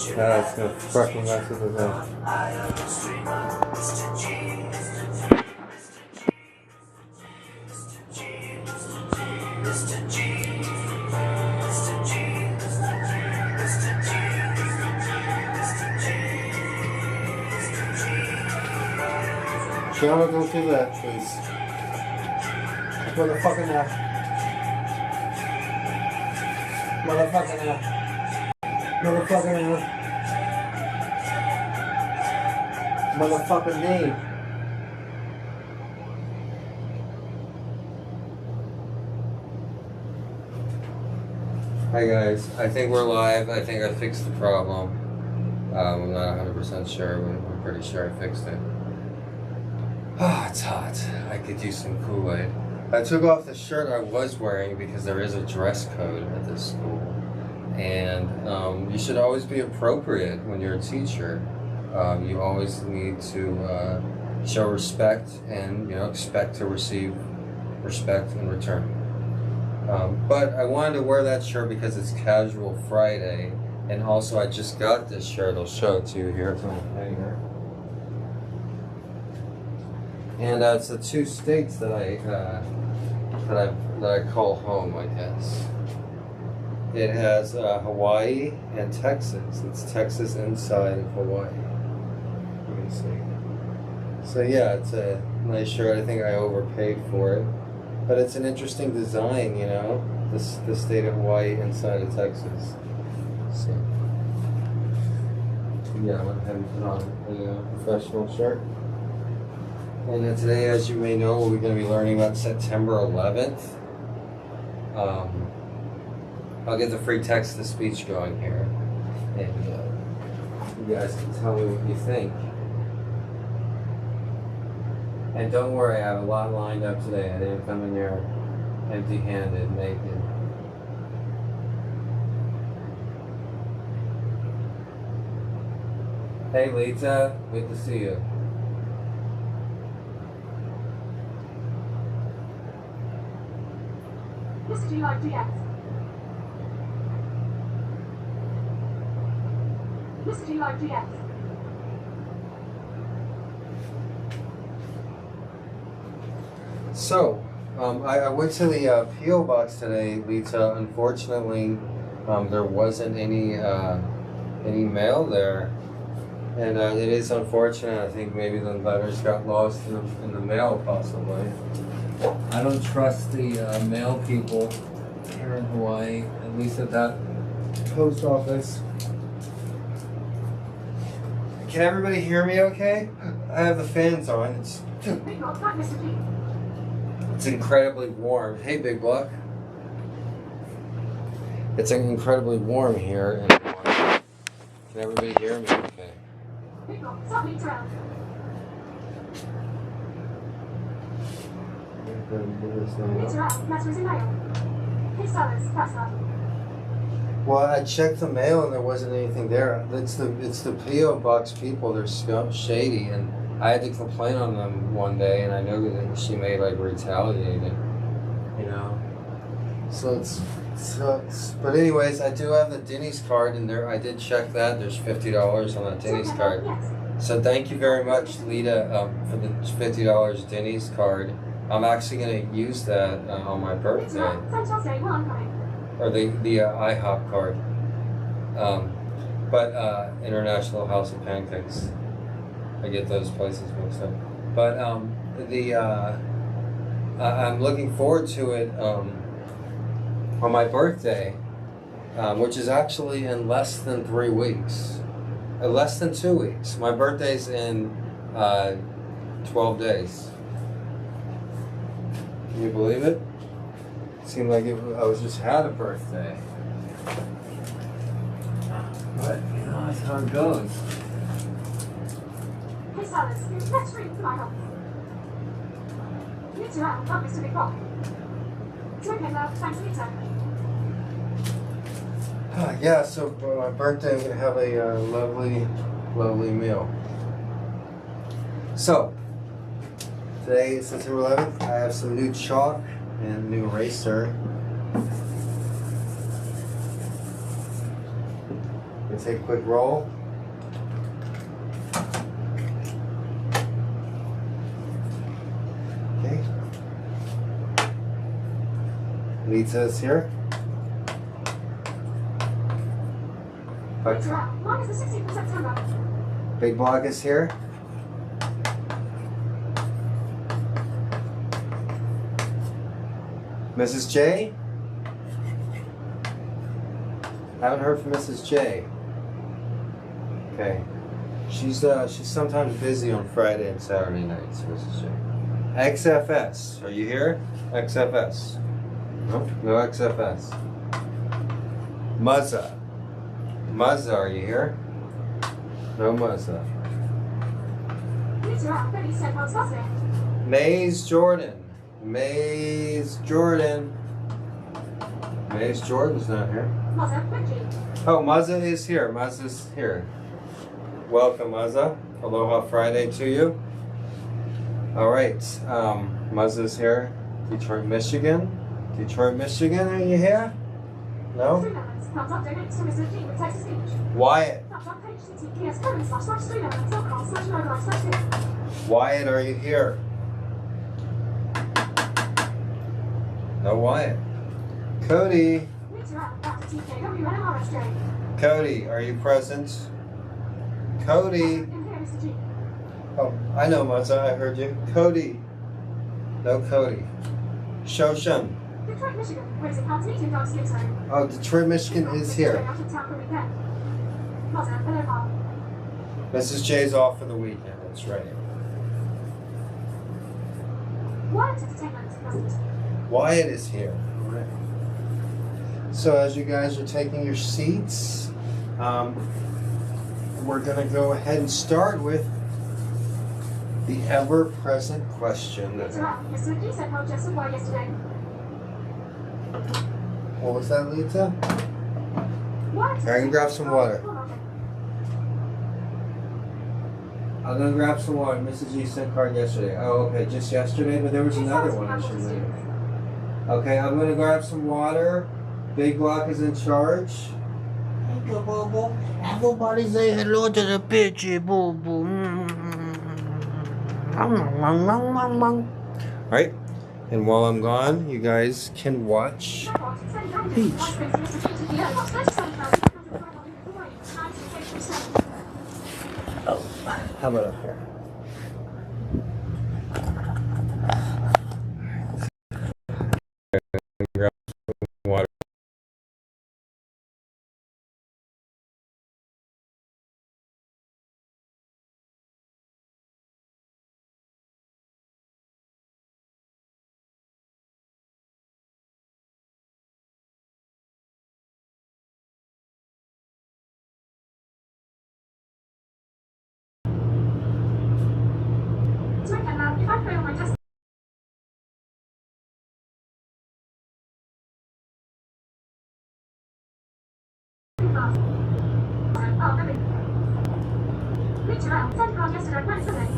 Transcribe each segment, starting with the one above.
It's gonna fucking mess with his head. Shiana, don't do that, please. Motherfucking now. Motherfucking now. Motherfucking now. Motherfucking name. Hi guys, I think we're live. I think I fixed the problem. I'm not 100% sure, but I'm pretty sure I fixed it. Oh, it's hot. I could use some Kool-Aid. I took off the shirt I was wearing because there is a dress code at this school. And you should always be appropriate when you're a teacher. You always need to show respect and, you know, expect to receive respect in return. But I wanted to wear that shirt because it's Casual Friday. And also I just got this shirt. I'll show it to you here. It's on the hanger. And it's the two states that I call home, I guess. It has Hawaii and Texas. It's Texas inside of Hawaii. Let me see. So yeah, it's a nice shirt. I think I overpaid for it, but it's an interesting design, you know. The state of Hawaii inside of Texas. So yeah, I went ahead and put on a professional shirt. And today, as you may know, we're going to be learning about September 11th. I'll get the free text-to-speech going here. And you guys can tell me what you think. And don't worry, I have a lot lined up today. I didn't come in here empty-handed, naked. Hey, Lita. Good to see you. Mr.G like TTS. Mr.G like TTS. So, I went to the P.O. box today, Lita. Unfortunately, there wasn't any mail there. And it is unfortunate. I think maybe the letters got lost in the mail, possibly. I don't trust the mail people here in Hawaii, at least at that post office. Can everybody hear me okay? I have the fans on. It's incredibly warm. Hey, Big Buck. It's incredibly warm here in Hawaii. Can everybody hear me okay? Big Buck, stop me around. Well, I checked the mail and there wasn't anything there. It's the P.O. box people. They're shady, and I had to complain on them one day, and I knew that she may like retaliate it, you know. So it sucks. But anyways, I do have the Denny's card in there. I did check that. There's $50 on that Denny's card. So thank you very much, Lita, for the $50 Denny's card. I'm actually going to use that on my birthday. Or the IHOP card. But International House of Pancakes. I get those places mixed up. But I'm looking forward to it on my birthday, which is actually in less than 3 weeks. Less than 2 weeks. My birthday's in 12 days. Can you believe it? It seemed like I was just had a birthday. But, you know, that's how it goes. Hey, Silas, let's read to my house. You two out, not Mr. Big Rock. It's okay, love. Thanks, Lita. Yeah, so for my birthday, I'm going to have a lovely, lovely meal. So, today is September 11th. I have some new chalk and a new eraser. You can take a quick roll. Okay. Lita is here. Mine is the 16th of September. Big Blog is here. Mrs. J? Haven't heard from Mrs. J. Okay. She's sometimes busy on Friday and Saturday nights, Mrs. J. XFS, are you here? XFS. No, no XFS. Muzza. Muzza, are you here? No Muzza. Maze Jordan. Maze Jordan. Maze Jordan's not here. Oh, Muzza is here. Muzza's here. Welcome, Muzza. Aloha Friday to you. All right. Muzza's here. Detroit, Michigan. Detroit, Michigan, are you here? No? Wyatt. Wyatt, are you here? No Wyatt. Cody. Cody, are you present? Cody. Oh, I know, Muzza, I heard you. Cody. No Cody. Shoshan. Detroit, Michigan. Where is it? How's meeting dogs sleep zone? Oh, Detroit, Michigan is here. Mrs. J's off for the weekend, that's right. Wyatt Entertainment present. Wyatt is here. Right. So as you guys are taking your seats, we're going to go ahead and start with the ever-present question. Mr.G said how Jess would yesterday. What was that, Lita? What? I can grab some water. I'm gonna grab some water. Mrs. G sent card yesterday. Oh, okay, just yesterday, but there was another one I should leave. Okay, I'm gonna grab some water. Big Block is in charge. Thank you, Boo Boo. Everybody say hello to the picture, Boo Boo. Alright, and while I'm gone, you guys can watch Peach. Oh, how about up here? Grab some water. If I fail my test. Reach around. Sent card yesterday. When is Sunday?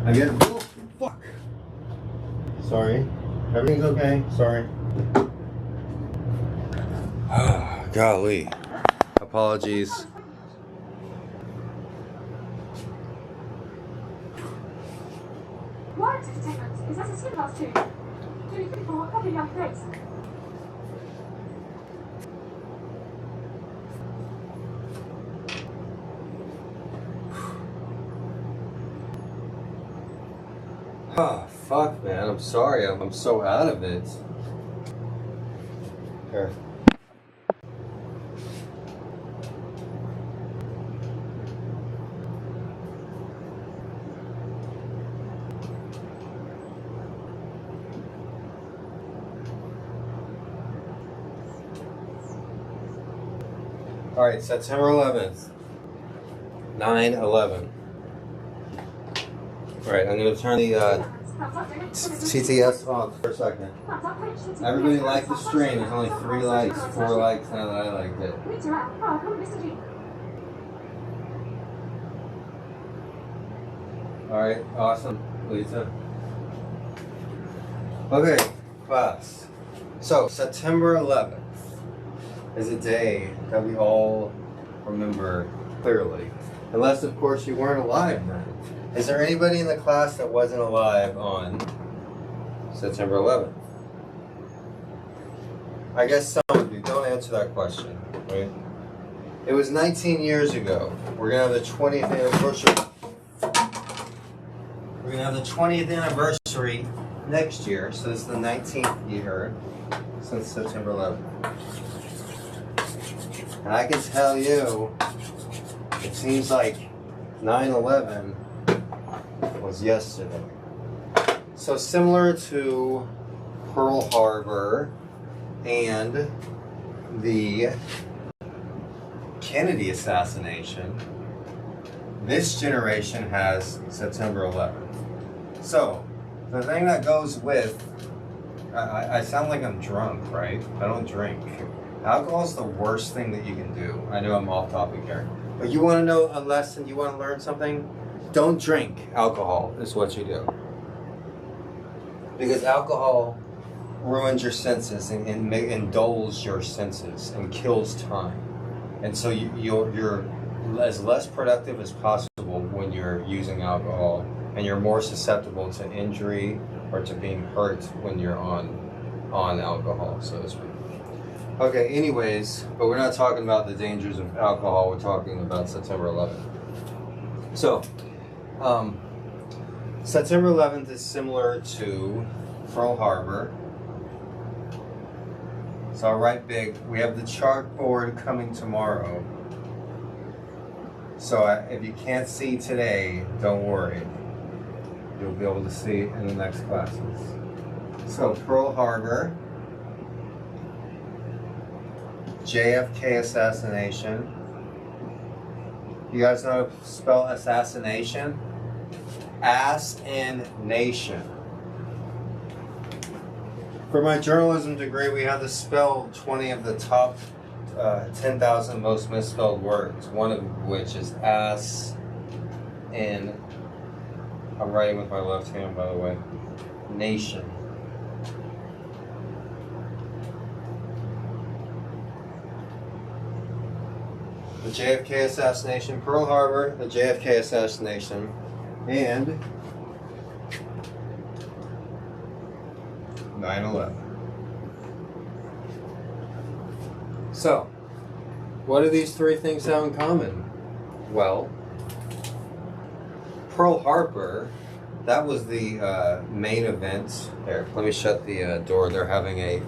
I get it. Oh, fuck. Sorry. Everything's okay. Sorry. Golly. Apologies. Wyatt Entertainment. Is that a skin class too? 234, copy young face. Oh, fuck, man. I'm sorry. I'm so out of it. Here. All right, September 11th, 9/11. All right, I'm going to turn the TTS off for a second. Everybody liked the stream. There's only 3 likes, 4 likes now that I liked it. All right, awesome, Lisa. Okay, class. So September 11th is a day that we all remember clearly, unless of course you weren't alive then. Is there anybody in the class that wasn't alive on September 11th? I guess some of you. Don't answer that question, right? It was 19 years ago. We're gonna have the 20th anniversary. We're gonna have the 20th anniversary next year, so this is the 19th year since September 11th. And I can tell you, it seems like 9/11 was yesterday. So similar to Pearl Harbor and the Kennedy assassination, this generation has September 11th. So the thing that goes with, I sound like I'm drunk, right? I don't drink. Alcohol is the worst thing that you can do. I know I'm off topic here. But you want to know a lesson, you want to learn something? Don't drink alcohol is what you do. Because alcohol ruins your senses and dulls your senses and kills time. And so you're as less productive as possible when you're using alcohol, and you're more susceptible to injury or to being hurt when you're on alcohol, so to speak. Okay, anyways, but we're not talking about the dangers of alcohol, we're talking about September 11th. So, September 11th is similar to Pearl Harbor. So I'll write big. We have the chalkboard coming tomorrow. So if you can't see today, don't worry. You'll be able to see in the next classes. So Pearl Harbor, JFK assassination. You guys know how to spell assassination? Ass and nation. For my journalism degree, we had to spell 20 of the top 10,000 most misspelled words, one of which is ass and, I'm writing with my left hand by the way, nation. The JFK assassination, Pearl Harbor, the JFK assassination, and 9/11. So, what do these 3 things have in common? Well, Pearl Harbor, that was the main event. Here, let me shut the door. They're having a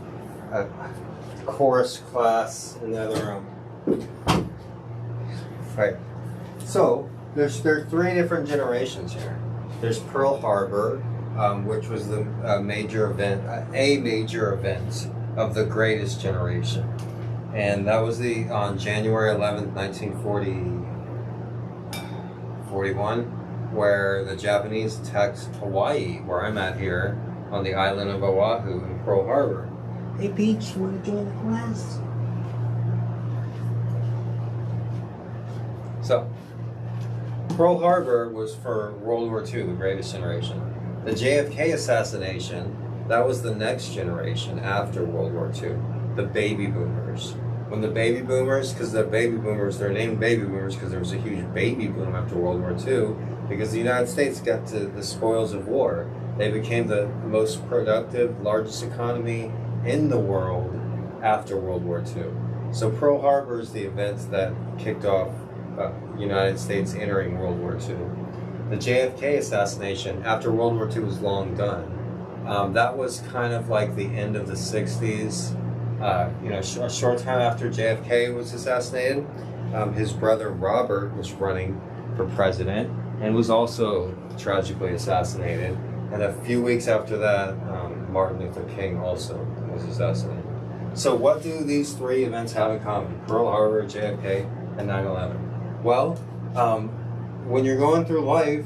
chorus class in the other room. Right. So, there are 3 different generations here. There's Pearl Harbor, which was the major event of the greatest generation. And that was on January 11th, 1941, where the Japanese attacked Hawaii, where I'm at here, on the island of Oahu in Pearl Harbor. Hey, Peach, you want to join the class? So, Pearl Harbor was for World War II, the greatest generation. The JFK assassination, that was the next generation after World War II, the baby boomers. When the baby boomers, because they're named baby boomers because there was a huge baby boom after World War II, because the United States got to the spoils of war. They became the most productive, largest economy in the world after World War II. So Pearl Harbor is the event that kicked off United States entering World War II. The JFK assassination, after World War II was long done, that was kind of like the end of the 60s. A short time after JFK was assassinated, his brother Robert was running for president and was also tragically assassinated. And a few weeks after that, Martin Luther King also was assassinated. So what do these three events have in common? Pearl Harbor, JFK, and 9/11. Well, when you're going through life,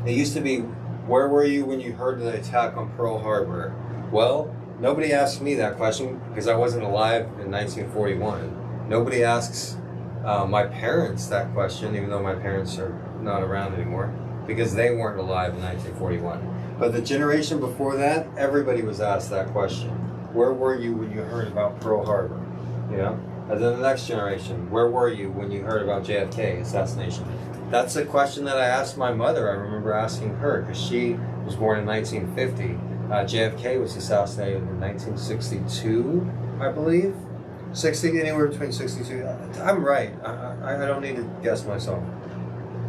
it used to be, where were you when you heard the attack on Pearl Harbor? Well, nobody asked me that question because I wasn't alive in 1941. Nobody asks my parents that question, even though my parents are not around anymore, because they weren't alive in 1941. But the generation before that, everybody was asked that question. Where were you when you heard about Pearl Harbor? You know? And then the next generation, where were you when you heard about JFK assassination? That's a question that I asked my mother. I remember asking her because she was born in 1950. JFK was assassinated in 1962, I believe. 60, anywhere between 62. I'm right. I don't need to guess myself.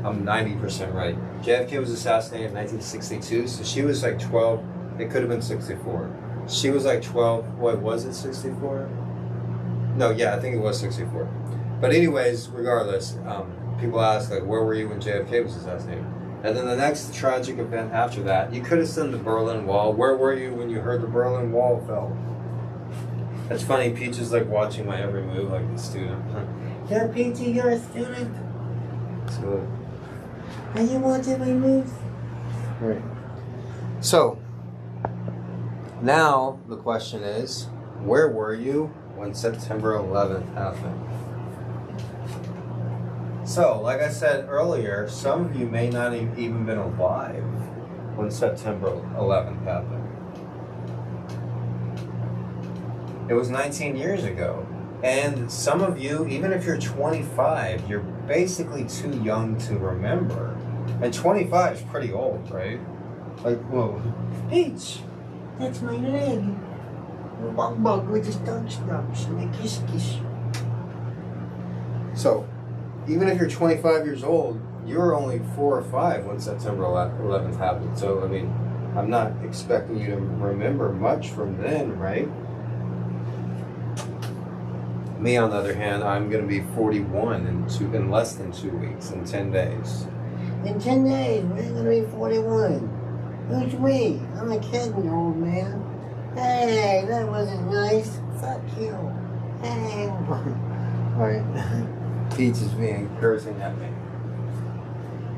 I'm 90% right. JFK was assassinated in 1962, so she was like 12. It could have been 64. She was like 12. What, was it 64? No, yeah, I think it was 64. But anyways, regardless, people ask, like, where were you when JFK was assassinated? And then the next tragic event after that, you could have seen the Berlin Wall. Where were you when you heard the Berlin Wall fell? It's funny, Peach is like watching my every move like a student. Yeah, Peachy, you're a student. So, And you watching my moves? right. So, now the question is, where were you when September 11th happened? So, like I said earlier, some of you may not have even been alive when September 11th happened. It was 19 years ago. And some of you, even if you're 25, you're basically too young to remember. And 25 is pretty old, right? Like, whoa. Peach, that's my leg. Bug bug with the stunts and the kiss kiss. So, even if you're 25 years old, you're only 4 or 5 when September 11th happened. So, I mean, I'm not expecting you to remember much from then, right? Me, on the other hand, I'm going to be 41 in less than 2 weeks, in 10 days. In 10 days, we're gonna be 41. Who's we? I'm a kid, old man. Hey, that wasn't nice. Fuck you. Hey. Alright. Peach is being cursing at me.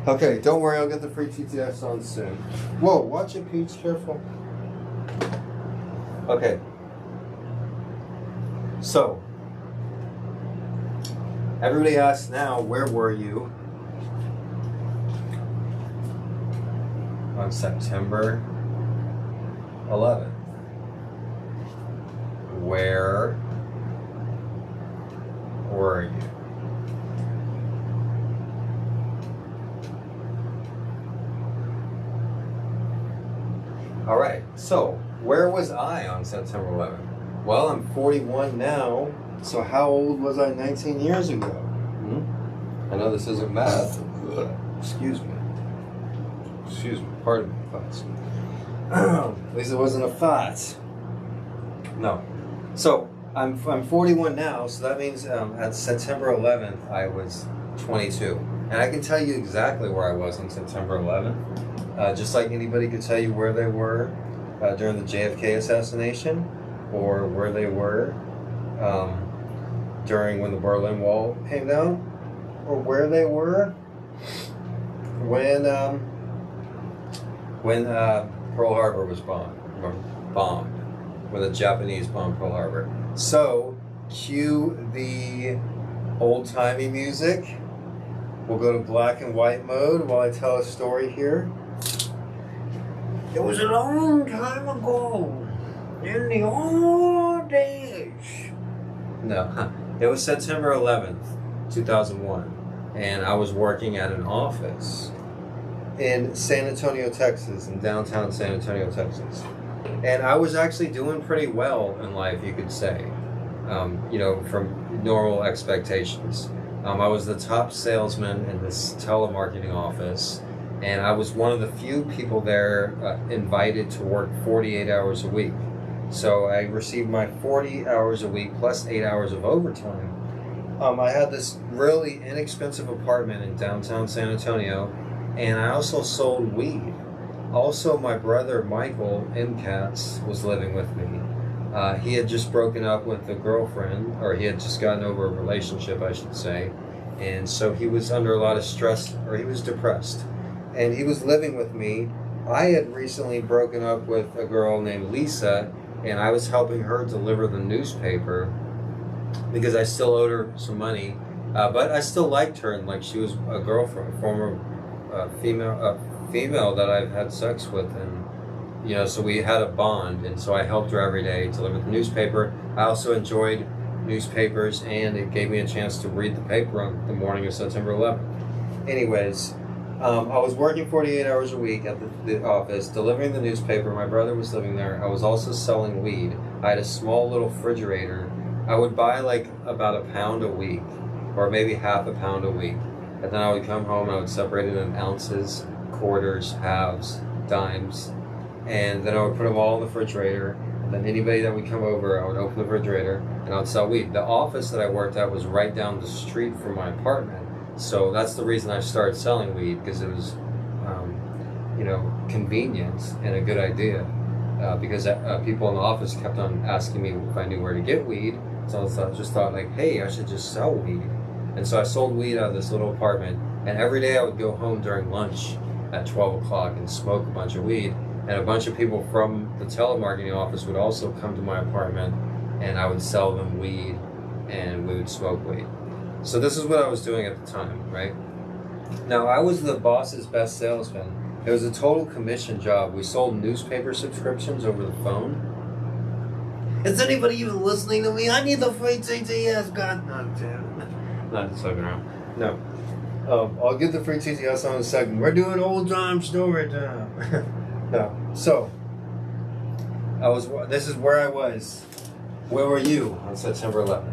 Okay, don't worry, I'll get the free TTS on soon. Whoa, watch it, Peach, careful. Okay. So, everybody asks now, where were you on September 11th? Where were you? All right, so where was I on September 11th? Well, I'm 41 now, so how old was I 19 years ago? I know this isn't math. Excuse me. Excuse me, pardon me, thoughts. At least it wasn't a thought. No. So, I'm 41 now, so that means at September 11th, I was 22. And I can tell you exactly where I was on September 11th. Just like anybody could tell you where they were during the JFK assassination, or where they were during when the Berlin Wall came down, or where they were when Pearl Harbor was bombed, when the Japanese bombed Pearl Harbor. So, cue the old-timey music. We'll go to black and white mode while I tell a story here. It was a long time ago. In the old days. No, it was September 11th, 2001. And I was working at an office in San Antonio, Texas, in downtown San Antonio, Texas. And I was actually doing pretty well in life, you could say, from normal expectations. I was the top salesman in this telemarketing office, and I was one of the few people there invited to work 48 hours a week. So I received my 40 hours a week plus 8 hours of overtime. I had this really inexpensive apartment in downtown San Antonio, and I also sold weed. Also, my brother Michael M. Katz was living with me. He had just broken up with a girlfriend, or he had just gotten over a relationship, I should say. And so he was under a lot of stress, or he was depressed. And he was living with me. I had recently broken up with a girl named Lisa, and I was helping her deliver the newspaper because I still owed her some money. But I still liked her, and like she was a girlfriend, former female that I've had sex with, and so we had a bond, and so I helped her every day deliver the newspaper. I also enjoyed newspapers, and it gave me a chance to read the paper on the morning of September 11th. Anyways, I was working 48 hours a week at the office, delivering the newspaper. My brother was living there. I was also selling weed. I had a small little refrigerator. I would buy like about a pound a week, or maybe half a pound a week. And then I would come home and I would separate it in ounces, quarters, halves, dimes. And then I would put them all in the refrigerator. And then anybody that would come over, I would open the refrigerator and I would sell weed. The office that I worked at was right down the street from my apartment. So that's the reason I started selling weed, because it was, convenient and a good idea. Because people in the office kept on asking me if I knew where to get weed. So I just thought like, hey, I should just sell weed. And so I sold weed out of this little apartment. And every day I would go home during lunch at 12 o'clock and smoke a bunch of weed. And a bunch of people from the telemarketing office would also come to my apartment, and I would sell them weed, and we would smoke weed. So this is what I was doing at the time, right? Now, I was the boss's best salesman. It was a total commission job. We sold newspaper subscriptions over the phone. Is anybody even listening to me? I need the free TTS. God, no, damn. Not just looking around. No. I'll get the free TTS on a second. We're doing old time story time. No. So, this is where I was. Where were you on September 11th?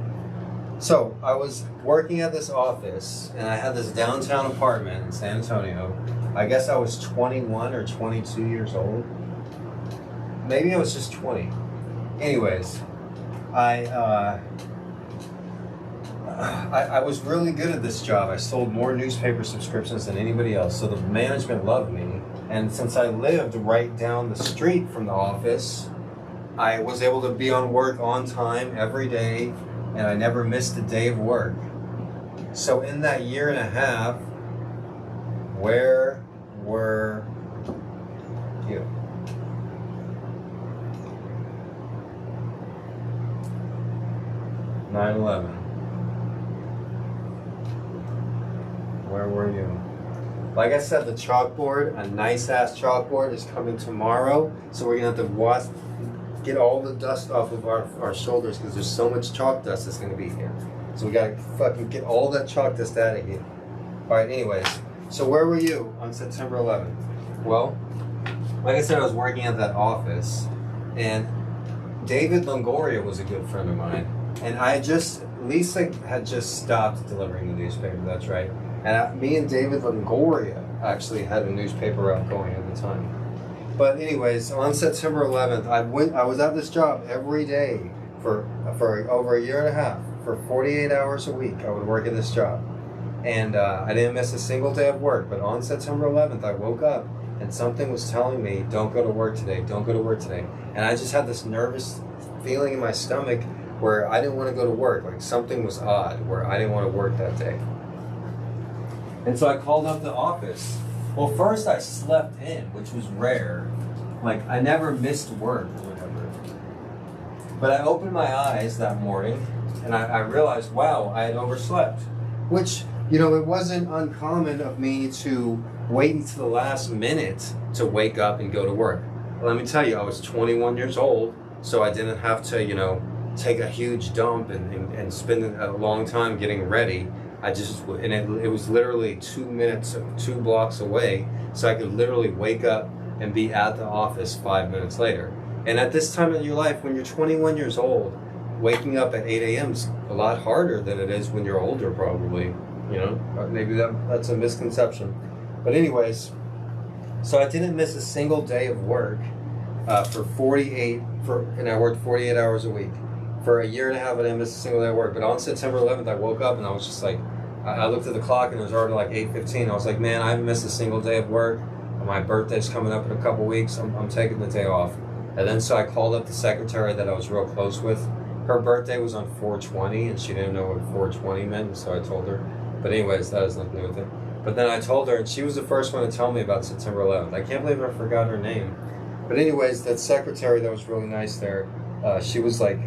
So, I was working at this office, and I had this downtown apartment in San Antonio. I guess I was 21 or 22 years old. Maybe I was just 20. Anyways, I was really good at this job. I sold more newspaper subscriptions than anybody else, so the management loved me. And since I lived right down the street from the office, I was able to be on work on time every day, and I never missed a day of work. So in that year and a half, where were you? Where were you? Like I said, the chalkboard, a nice ass chalkboard, is coming tomorrow. So we're gonna have to get all the dust off of our shoulders, because there's so much chalk dust that's gonna be here. So we gotta fucking get all that chalk dust out of here. Alright, anyways. So where were you on September 11th? Well, like I said, I was working at that office, and David Longoria was a good friend of mine. And Lisa had just stopped delivering the newspaper, that's right. And me and David Longoria actually had a newspaper out going at the time. But anyways, on September 11th, I was at this job every day for over a year and a half. For 48 hours a week, I would work at this job. And I didn't miss a single day of work. But on September 11th, I woke up and something was telling me, don't go to work today, don't go to work today. And I just had this nervous feeling in my stomach where I didn't want to go to work. Like something was odd, where I didn't want to work that day. And so I called up the office. Well, first I slept in, which was rare. Like, I never missed work or whatever. But I opened my eyes that morning, and I realized, wow, I had overslept. Which, it wasn't uncommon of me to wait until the last minute to wake up and go to work. Let me tell you, I was 21 years old, so I didn't have to, take a huge dump and spend a long time getting ready. It was literally 2 blocks away, so I could literally wake up and be at the office 5 minutes later. And at this time in your life, when you're 21 years old, waking up at 8 a.m. is a lot harder than it is when you're older, probably. Maybe that's a misconception. But anyways, so I didn't miss a single day of work and I worked 48 hours a week. For a year and a half, I didn't miss a single day of work. But on September 11th, I woke up and I was just like, I looked at the clock and it was already like 8:15. I was like, man, I haven't missed a single day of work. My birthday's coming up in a couple weeks. I'm taking the day off. And then so I called up the secretary that I was real close with. Her birthday was on 4/20, and she didn't know what 4/20 meant, and so I told her. But anyways, that has nothing to do with it. But then I told her, and she was the first one to tell me about September 11th. I can't believe I forgot her name. But anyways, that secretary that was really nice there, she was like,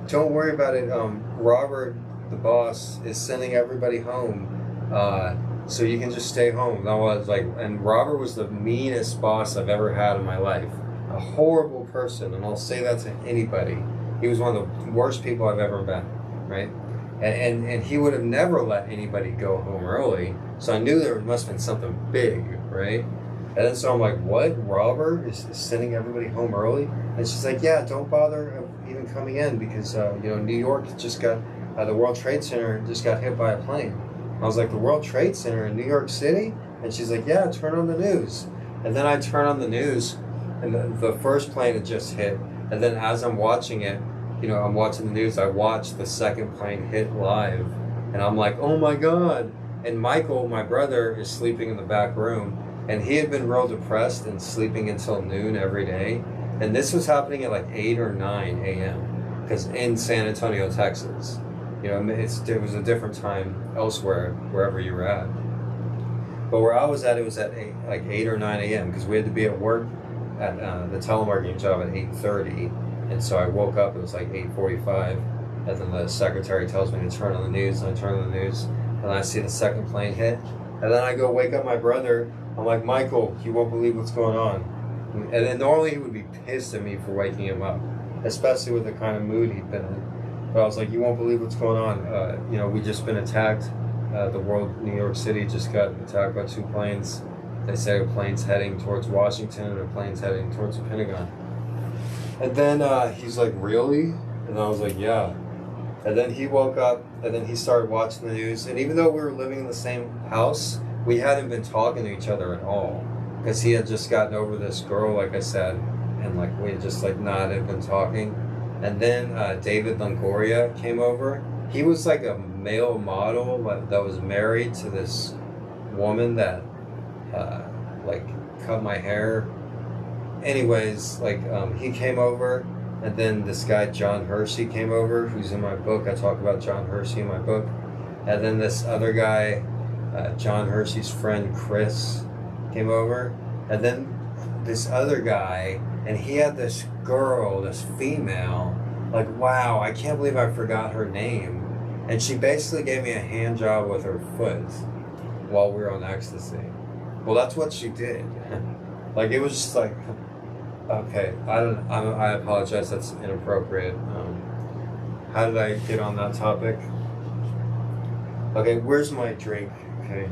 don't worry about it. Robert, the boss, is sending everybody home. So you can just stay home. And I was like, and Robert was the meanest boss I've ever had in my life. A horrible person, and I'll say that to anybody. He was one of the worst people I've ever met, right? And he would have never let anybody go home early. So I knew there must have been something big, right? And then so I'm like, what? Robert is sending everybody home early? And she's like, yeah, don't bother even coming in because, New York just got, the World Trade Center just got hit by a plane. I was like, the World Trade Center in New York City? And she's like, yeah, turn on the news. And then I turn on the news, and the first plane had just hit. And then as I'm watching it, I'm watching the news, I watched the second plane hit live. And I'm like, oh my God. And Michael, my brother, is sleeping in the back room. And he had been real depressed and sleeping until noon every day. And this was happening at like 8 or 9 a.m. Because in San Antonio, Texas. It was a different time elsewhere, wherever you were at. But where I was at, it was at 8 or 9 a.m. because we had to be at work at the telemarketing job at 8:30. And so I woke up, it was like 8:45. And then the secretary tells me to turn on the news. And I turn on the news, and I see the second plane hit. And then I go wake up my brother. I'm like, Michael, you won't believe what's going on. And then normally he would be pissed at me for waking him up, especially with the kind of mood he'd been in. But I was like, you won't believe what's going on. We just been attacked. The world, New York City just got attacked by 2 planes. They say a plane's heading towards Washington and a plane's heading towards the Pentagon. And then he's like, really? And I was like, yeah. And then he woke up, and then he started watching the news. And even though we were living in the same house, we hadn't been talking to each other at all. Because he had just gotten over this girl, like I said, and like we had just like not had been talking. And then David Longoria came over. He was like a male model that was married to this woman that cut my hair. Anyways, he came over, and then this guy John Hershey came over, who's in my book. I talk about John Hershey in my book. And then this other guy, John Hershey's friend Chris, came over. And then this other guy, and he had this girl, this female, wow, I can't believe I forgot her name. And she basically gave me a hand job with her foot while we were on ecstasy. Well, that's what she did. It was just like, okay, I apologize, that's inappropriate. How did I get on that topic? Okay, where's my drink? Okay.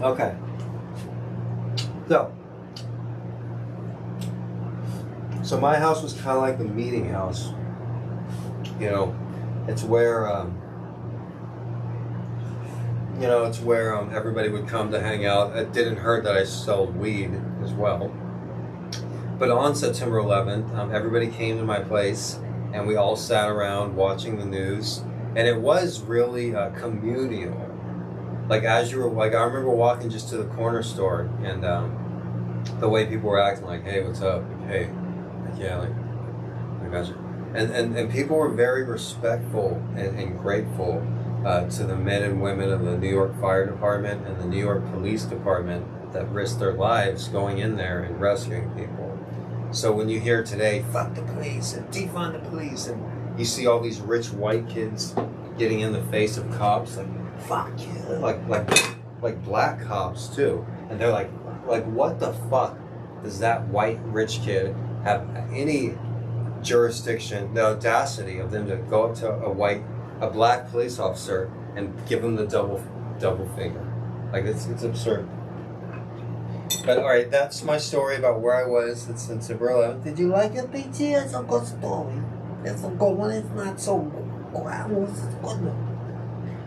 Okay. So my house was kind of like the meeting house. It's where everybody would come to hang out. It didn't hurt that I sold weed as well. But on September 11th, everybody came to my place, and we all sat around watching the news, and it was really communal. I remember walking just to the corner store, and the way people were acting, hey, what's up? Hey, yeah, I got you. And people were very respectful and grateful to the men and women of the New York Fire Department and the New York Police Department that risked their lives going in there and rescuing people. So when you hear today, fuck the police and defund the police, and you see all these rich white kids getting in the face of cops, fuck you, like black cops too, and they're like what the fuck does that white rich kid have any jurisdiction, the audacity of them to go up to a black police officer and give him the double finger? It's absurd. But alright, that's my story about where I was at September 11th. Did you like it, PG? It's a good story. It's a good one. It's not so glamorous. It's a good one.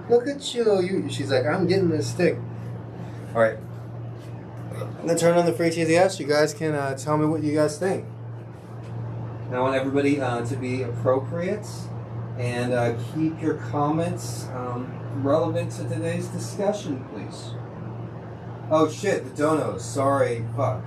Look at you. She's like, I'm getting this stick. Alright. I'm going to turn on the free TTS. You guys can tell me what you guys think. And I want everybody to be appropriate and keep your comments relevant to today's discussion, please. Oh shit, the donos. Sorry, fuck.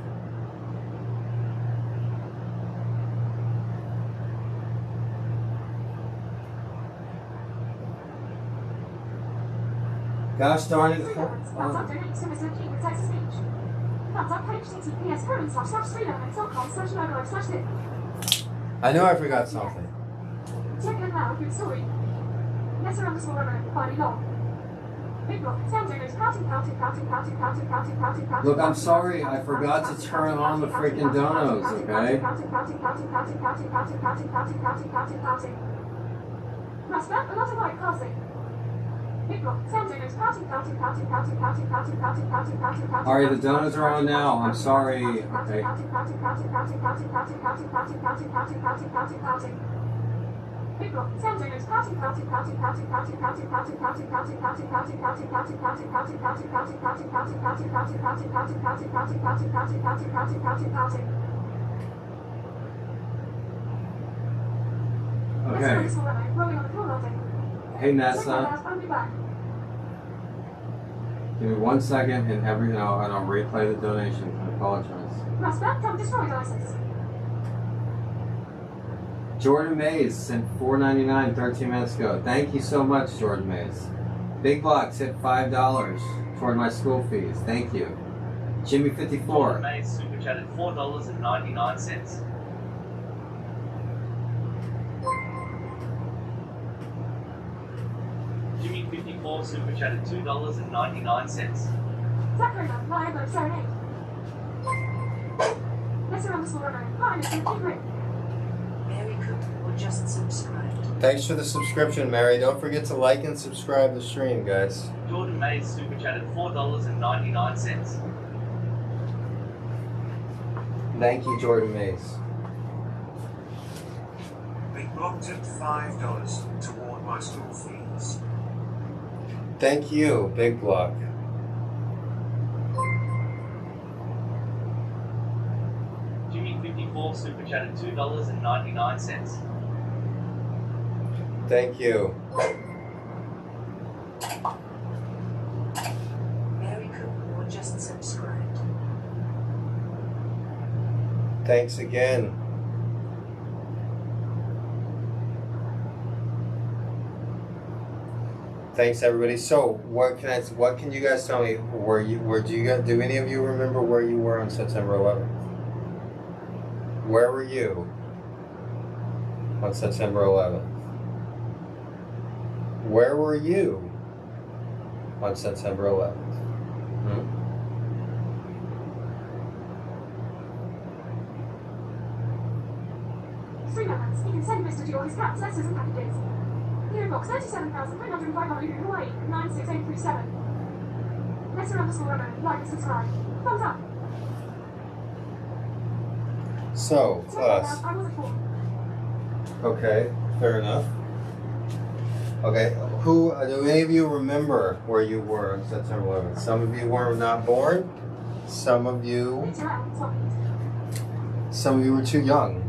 Gosh darn it. Thumbs up donates to Mr.G with text to speech. Thumbs up page https://streamlabs.com/logo/tip. I know I forgot something. Check it out, good story. Lesser_Roman, Body Long. Big block, sound donors, pouting. Look, I'm sorry, I forgot to turn on the freaking donos, okay? Must that a lot of white passing. Big block, sound donors, pouting. Alright, the donuts are on now. I'm sorry. Okay. Big block, sound donors, pouting. Okay. Hey Nessa. Give me 1 second and I'll replay the donation. I apologize. Must that come destroyed ISIS? Jordan Mays sent $4.99 13 minutes ago. Thank you so much, Jordan Mays. Big Blocks hit $5 toward my school fees. Thank you. Jimmy54. Jordan Mays super chatted $4.99. Jimmy54 super chatted $2.99. Zachary, live on serenade. Lesser_Roman, hi, Mr. G. Mary Cook or just subscribed. Thanks for the subscription, Mary. Don't forget to like and subscribe the stream, guys. Jordan Mays super chatted $4.99. Thank you, Jordan Mays. Big Block tipped $5 toward my school fees. Thank you, Big Block. Jimmy54 super chatted $2.99. Thank you. Mary Cook or just subscribed. Thanks again. Thanks everybody. So what can you guys tell me? Do any of you remember where you were on September 11th? Where were you on September 11th? Where were you on September 11th? Freelance, he can send Mr. G all his cats, letters and packages. PO Box 37,305 Hawaii, 96837. Lesser_Roman, like and subscribe. Thumbs up. So, Check it out, I was at 4. okay, fair enough. Okay, do any of you remember where you were on September 11th? Some of you were not born. Some of you were too young.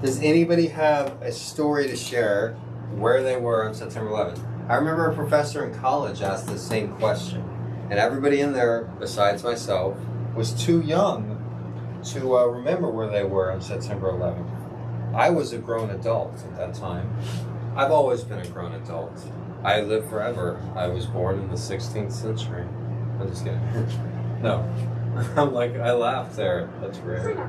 Does anybody have a story to share where they were on September 11th? I remember a professor in college asked the same question, and everybody in there, besides myself, was too young to remember where they were on September 11th. I was a grown adult at that time. I've always been a grown adult. I live forever. I was born in the 16th century. I'm just kidding. No. I'm like, I laughed there. That's rare. Okay.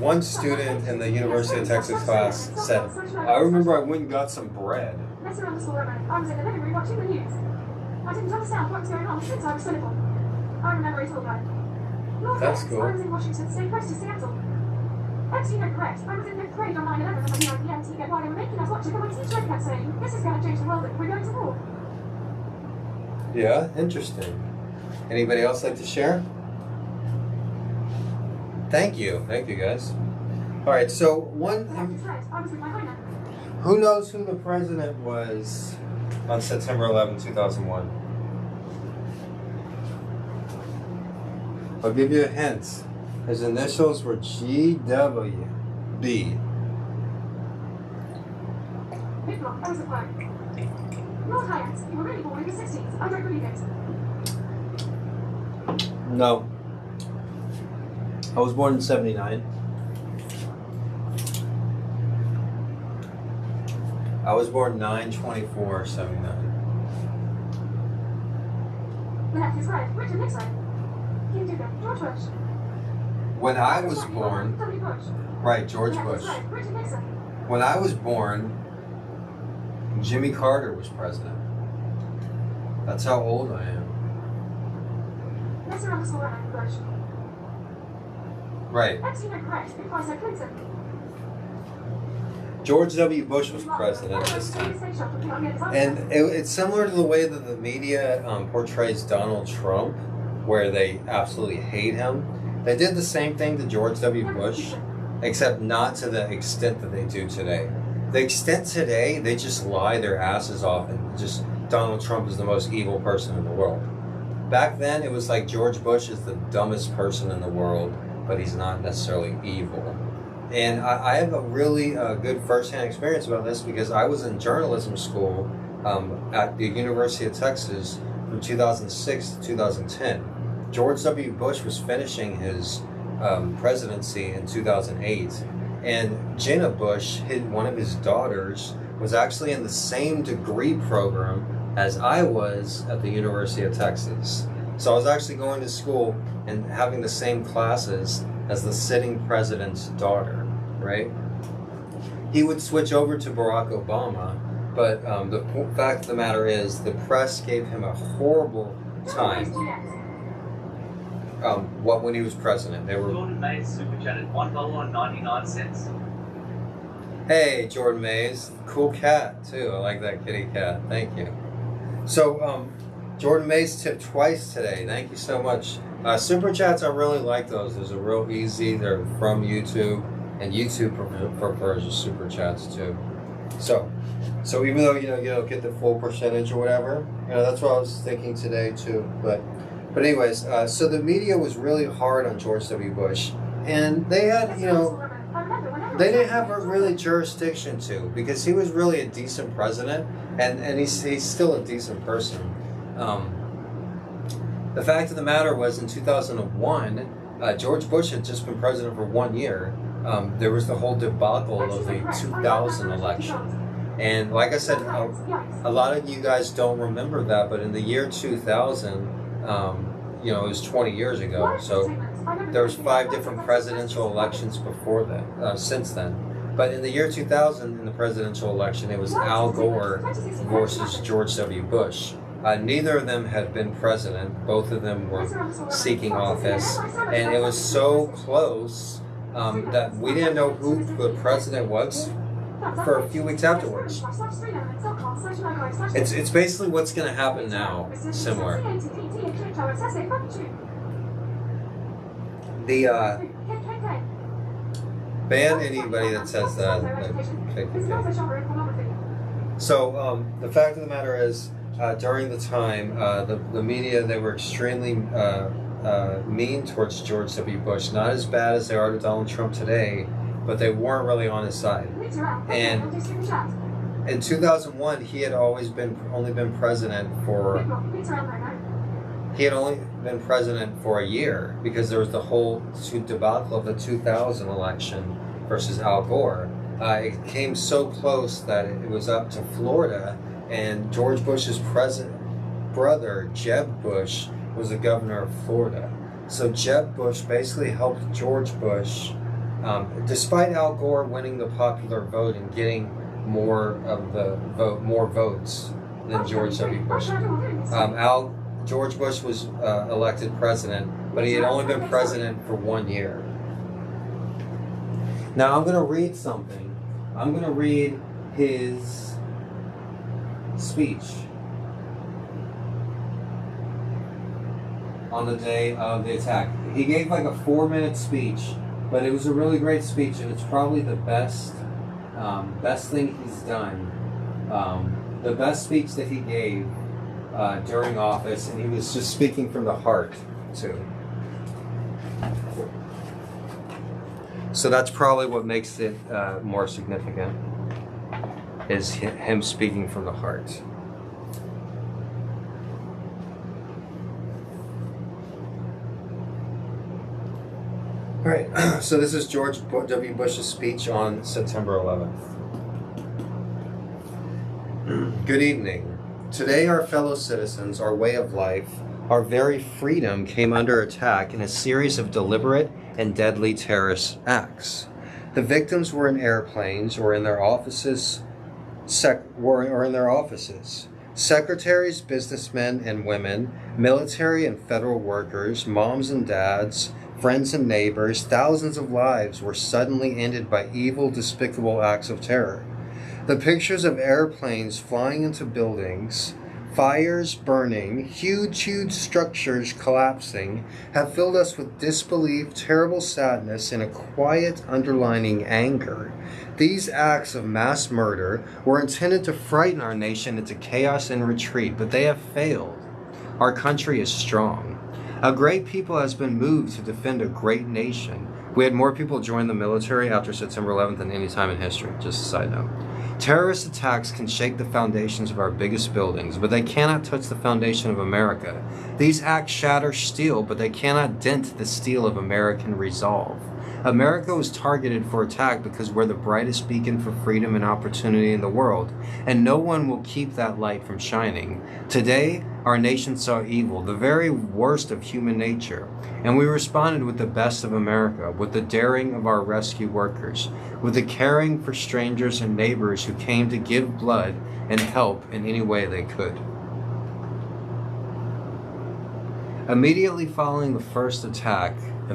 One student in the University of Texas class said, I remember I went and got some bread. I was in the living room watching the news. I didn't understand what was going on since I was little. I remember it all though. That's cool. I was in Washington State close to Seattle. Actually, no, correct. I was in 5th grade on 9/11 when the NT get why they were making us watch it, but my teacher kept saying, this is going to change the world if we're going to war. Yeah, interesting. Anybody else like to share? Thank you. Thank you, guys. All right, so I was with my Heiner. who knows who the president was on September 11, 2001? I'll give you a hint. His initials were GW. B. Midblock, I was at work. Lord Hyatt, you were really born in the 60s. I don't believe it. No. I was born in 79. I was born 9/24/79. The left is right. Richard Nixon. Kim Dugan. George Bush. When I was born, W. Bush. right, George The left Bush. is right. Richard Nixon. When I was born, Jimmy Carter was president. That's how old I am. Lesser underscore Anne Bush. Right. Actually, no, correct. If I said Clinton. George W. Bush was president this time. And it's similar to the way that the media portrays Donald Trump, where they absolutely hate him. They did the same thing to George W. Bush, except not to the extent that they do today. The extent today, they just lie their asses off and just Donald Trump is the most evil person in the world. Back then, it was like George Bush is the dumbest person in the world, but he's not necessarily evil. And I have a really good firsthand experience about this because I was in journalism school at the University of Texas from 2006 to 2010. George W. Bush was finishing his presidency in 2008. And Jenna Bush, one of his daughters, was actually in the same degree program as I was at the University of Texas. So I was actually going to school and having the same classes as the sitting president's daughter, right? He would switch over to Barack Obama, but the fact of the matter is the press gave him a horrible time when he was president. They were... Jordan Mays super chatted $1.99. Hey, Jordan Mays. Cool cat, too. I like that kitty cat. Thank you. So, Jordan Mays tipped twice today. Thank you so much. Super chats, I really like those. Those are real easy. They're from YouTube, and YouTube prefers super chats too. So even though you don't get the full percentage or whatever, that's what I was thinking today too. But anyways, so the media was really hard on George W. Bush, and they had they didn't have a really jurisdiction to because he was really a decent president, and he's still a decent person. The fact of the matter was, in 2001, George Bush had just been president for 1 year. There was the whole debacle of the 2000 election. And like I said, a lot of you guys don't remember that, but in the year 2000, it was 20 years ago. So there was 5 different presidential elections before that, since then. But in the year 2000, in the presidential election, it was Al Gore versus George W. Bush. Neither of them had been president. Both of them were seeking office. And it was so close that we didn't know who the president was for a few weeks afterwards. It's basically what's going to happen now, similar. Ban anybody that says that. So the fact of the matter is, during the time, the media, they were extremely mean towards George W. Bush. Not as bad as they are to Donald Trump today, but they weren't really on his side. And in 2001, he had only been president for a year because there was the whole debacle of the 2000 election versus Al Gore. It came so close that it was up to Florida. And George Bush's brother, Jeb Bush, was the governor of Florida. So Jeb Bush basically helped George Bush, despite Al Gore winning the popular vote and getting more votes than George W. Bush. George Bush was elected president, but he had only been president for 1 year. Now I'm going to read something. I'm going to read his speech on the day of the attack. He gave like a 4-minute speech, but it was a really great speech, and it's probably the best thing he's done. The best speech that he gave during office, and he was just speaking from the heart too. So that's probably what makes it more significant, is him speaking from the heart. All right, so this is George W. Bush's speech on September 11th. Good evening. Today, our fellow citizens, our way of life, our very freedom came under attack in a series of deliberate and deadly terrorist acts. The victims were in airplanes or in their offices. Secretaries, businessmen and women, military and federal workers, moms and dads, friends and neighbors, thousands of lives were suddenly ended by evil, despicable acts of terror. The pictures of airplanes flying into buildings, fires burning, huge structures collapsing, have filled us with disbelief, terrible sadness, and a quiet underlining anger. These acts of mass murder were intended to frighten our nation into chaos and retreat, but they have failed. Our country is strong. A great people has been moved to defend a great nation. We had more people join the military after September 11th than any time in history, just a side note. Terrorist attacks can shake the foundations of our biggest buildings, but they cannot touch the foundation of America. These acts shatter steel, but they cannot dent the steel of American resolve. America was targeted for attack because we're the brightest beacon for freedom and opportunity in the world, and no one will keep that light from shining. Today, our nation saw evil, the very worst of human nature, and we responded with the best of America, with the daring of our rescue workers, with the caring for strangers and neighbors who came to give blood and help in any way they could. Immediately following the first attack, I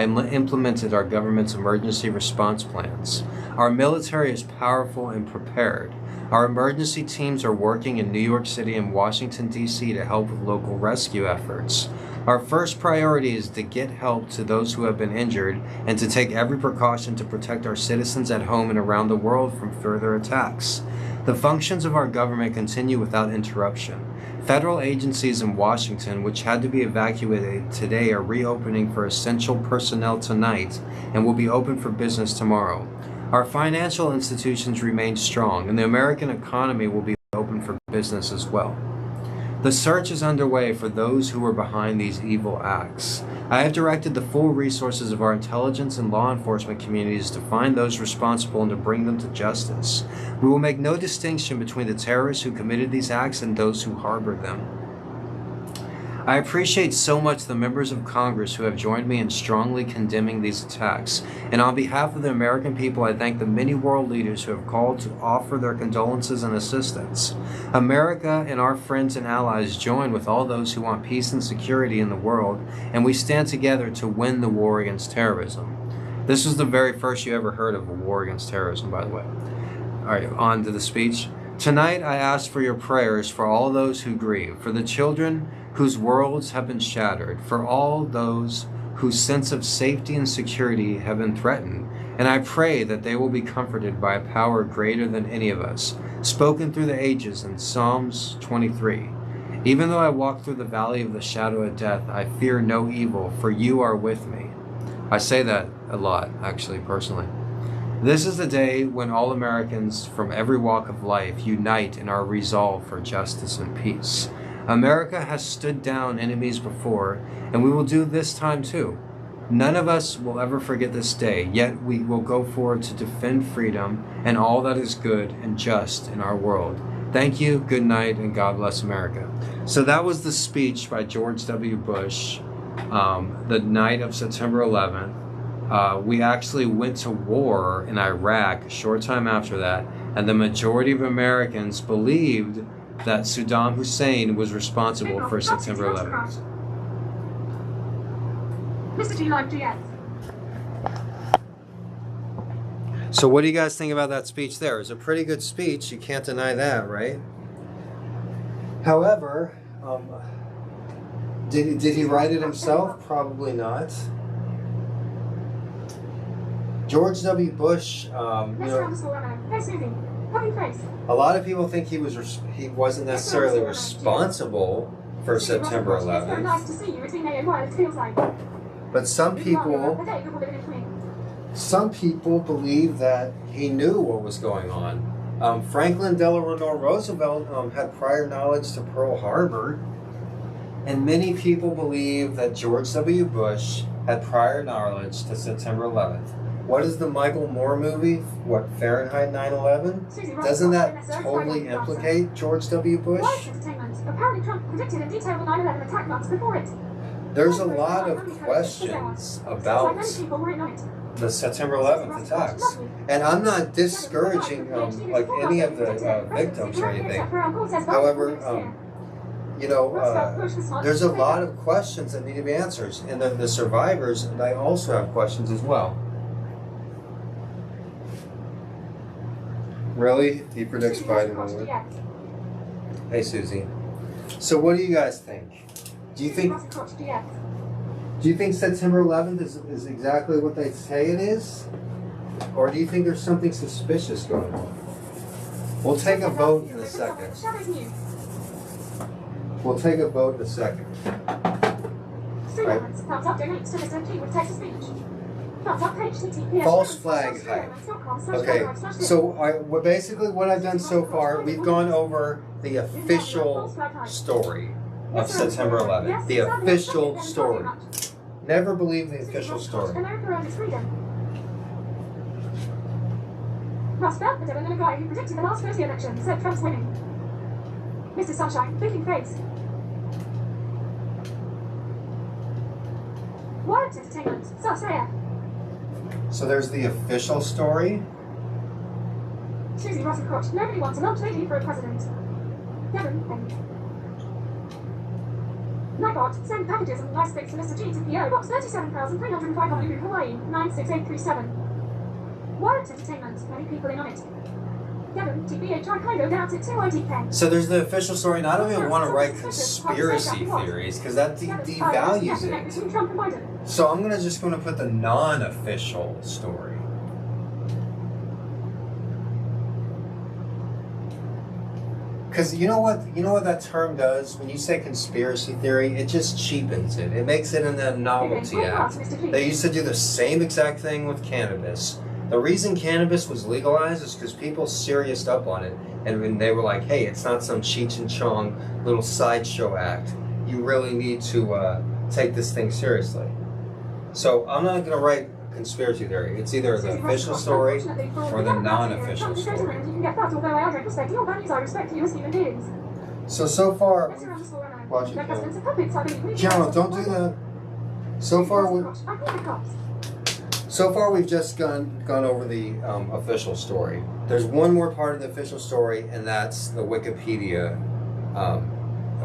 implemented our government's emergency response plans. Our military is powerful and prepared. Our emergency teams are working in New York City and Washington, D.C. to help with local rescue efforts. Our first priority is to get help to those who have been injured and to take every precaution to protect our citizens at home and around the world from further attacks. The functions of our government continue without interruption. Federal agencies in Washington, which had to be evacuated today, are reopening for essential personnel tonight and will be open for business tomorrow. Our financial institutions remain strong, and the American economy will be open for business as well. The search is underway for those who were behind these evil acts. I have directed the full resources of our intelligence and law enforcement communities to find those responsible and to bring them to justice. We will make no distinction between the terrorists who committed these acts and those who harbored them. I appreciate so much the members of Congress who have joined me in strongly condemning these attacks. And on behalf of the American people, I thank the many world leaders who have called to offer their condolences and assistance. America and our friends and allies join with all those who want peace and security in the world, and we stand together to win the war against terrorism. This was the very first you ever heard of a war against terrorism, by the way. All right, on to the speech. Tonight, I ask for your prayers for all those who grieve, for the children whose worlds have been shattered, for all those whose sense of safety and security have been threatened, and I pray that they will be comforted by a power greater than any of us, spoken through the ages in Psalms 23. Even though I walk through the valley of the shadow of death, I fear no evil, for you are with me. I say that a lot, actually, personally. This is the day when all Americans from every walk of life unite in our resolve for justice and peace. America has stood down enemies before, and we will do this time too. None of us will ever forget this day, yet we will go forward to defend freedom and all that is good and just in our world. Thank you, good night, and God bless America. So that was the speech by George W. Bush the night of September 11th. We actually went to war in Iraq a short time after that, and the majority of Americans believed that Saddam Hussein was responsible for September 11th. Mr.G live TTS. So what do you guys think about that speech there? It was a pretty good speech. You can't deny that, right? However, did he write it himself? Probably not. George W. Bush, a lot of people think he wasn't necessarily responsible for September 11th. Nice to see you. It's been 8 years, it feels like. But some people believe that he knew what was going on. Franklin Delano Roosevelt had prior knowledge to Pearl Harbor, and many people believe that George W. Bush had prior knowledge to September 11th. What is the Michael Moore movie? What, Fahrenheit 9/11? Doesn't that totally implicate George W. Bush? Apparently Trump predicted in detail the 9/11 attack months before it. There's a lot of questions about the September 11th attacks. And I'm not discouraging like any of the victims or anything. However, there's a lot of questions that need to be answered. And the survivors, they also have questions as well. Really? He predicts Biden will win. Hey, Susie. So what do you guys think? Do you think September 11th is exactly what they say it is? Or do you think there's something suspicious going on? We'll take a vote in a second. We'll take a vote in a second. Right? False flag hype. Okay, so basically what I've done so far, we've gone over the official story of September 11th. The official story. Never believe the official story. Ross Belvedere and a guy who predicted the last 30 elections said Trump's winning. Mr. Sunshine, blinking face. Wild entertainment, Sarsaria. So there's the official story. Susie Rosencrotch, nobody wants an old lady for a president. Devon, Nightbot, send packages and nice pics to Mr.G to PO Box 37,305 Honolulu, Hawaii, 96837. Wild entertainment, many people in on it. Devon, TBH, I kind of doubt it too, IDK. So there's the official story, and I don't even want to write conspiracy theories because that devalues it. So I'm just going to put the non-official story. Because you know what that term does? When you say conspiracy theory, it just cheapens it. It makes it in the Novelty Act. They used to do the same exact thing with cannabis. The reason cannabis was legalized is because people serioused up on it. And when they were like, hey, it's not some Cheech and Chong little sideshow act. You really need to take this thing seriously. So I'm not going to write conspiracy theory. It's either the official story or the non-official story. So far, watch it. Kiana, don't do that. So far, we've just gone over the official story. There's one more part of the official story, and that's the Wikipedia,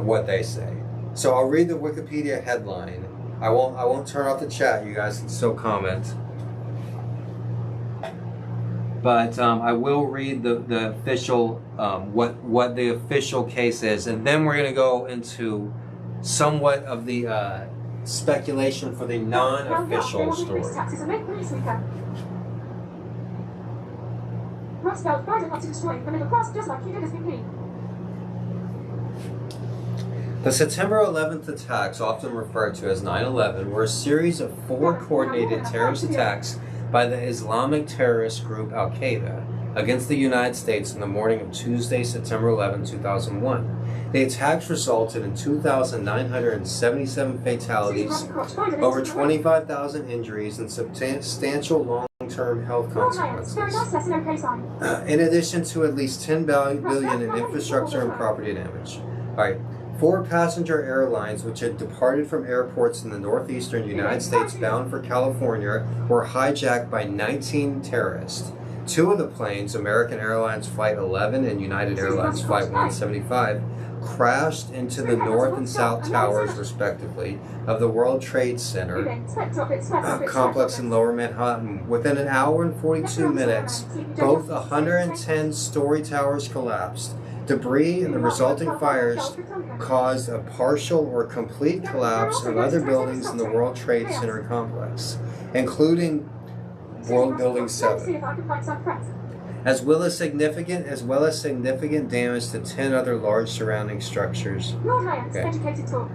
what they say. So I'll read the Wikipedia headline. I won't turn off the chat. You guys can still comment. But I will read the official, what the official case is, and then we're going to go into somewhat of the speculation for the non-official story. Roosevelt Biden wants to destroy the middle class just like he did his VP. The September 11th attacks, often referred to as 9/11, were a series of 4 coordinated terrorist attacks by the Islamic terrorist group Al-Qaeda against the United States in the morning of Tuesday, September 11, 2001. The attacks resulted in 2,977 fatalities, over 25,000 injuries, and substantial long-term health consequences, in addition to at least $10 billion in infrastructure and property damage. All right. 4 passenger airlines, which had departed from airports in the northeastern United States bound for California, were hijacked by 19 terrorists. 2 of the planes, American Airlines Flight 11 and United Airlines Flight 175, crashed into the north and south towers, respectively, of the World Trade Center complex in Lower Manhattan. Within an hour and 42 minutes, both 110-story towers collapsed. Debris and the resulting fires caused a partial or complete collapse of other buildings in the World Trade Center complex, including World Building 7, as well as significant damage to 10 other large surrounding structures. Educated talk.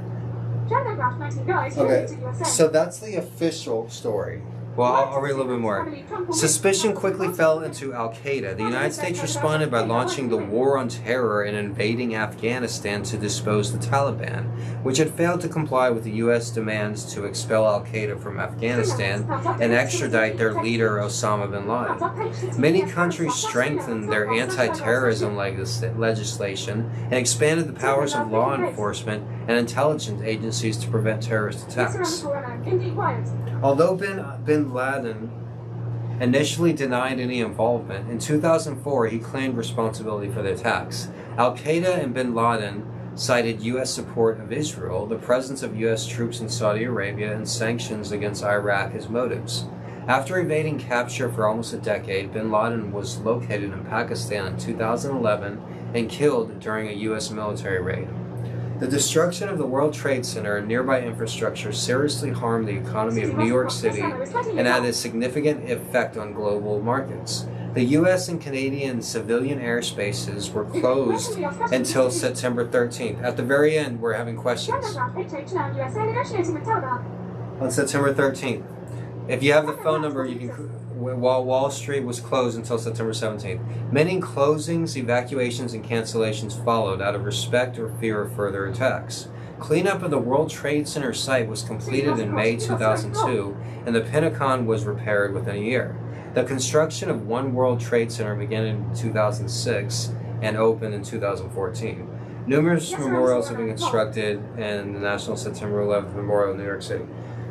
Dragongraph 19 guys Okay, to USA. so that's the official story. Well, I'll read a little bit more. Suspicion quickly fell into Al Qaeda. The United States responded by launching the War on Terror and invading Afghanistan to dispose the Taliban, which had failed to comply with the U.S. demands to expel Al Qaeda from Afghanistan and extradite their leader Osama bin Laden. Many countries strengthened their anti-terrorism legislation and expanded the powers of law enforcement and intelligence agencies to prevent terrorist attacks. Although bin Laden initially denied any involvement, in 2004 he claimed responsibility for the attacks. Al Qaeda and bin Laden cited U.S. support of Israel, the presence of U.S. troops in Saudi Arabia, and sanctions against Iraq as motives. After evading capture for almost a decade, bin Laden was located in Pakistan in 2011 and killed during a U.S. military raid. The destruction of the World Trade Center and nearby infrastructure seriously harmed the economy of New York City and had a significant effect on global markets. The U.S. and Canadian civilian airspaces were closed until September 13th. At the very end, we're having questions. On September 13th. If you have the phone number, you can. While Wall Street was closed until September 17th. Many closings, evacuations, and cancellations followed out of respect or fear of further attacks. Cleanup of the World Trade Center site was completed in May 2002, and the Pentagon was repaired within a year. The construction of One World Trade Center began in 2006 and opened in 2014. Numerous memorials have been constructed, and the National September 11th Memorial in New York City.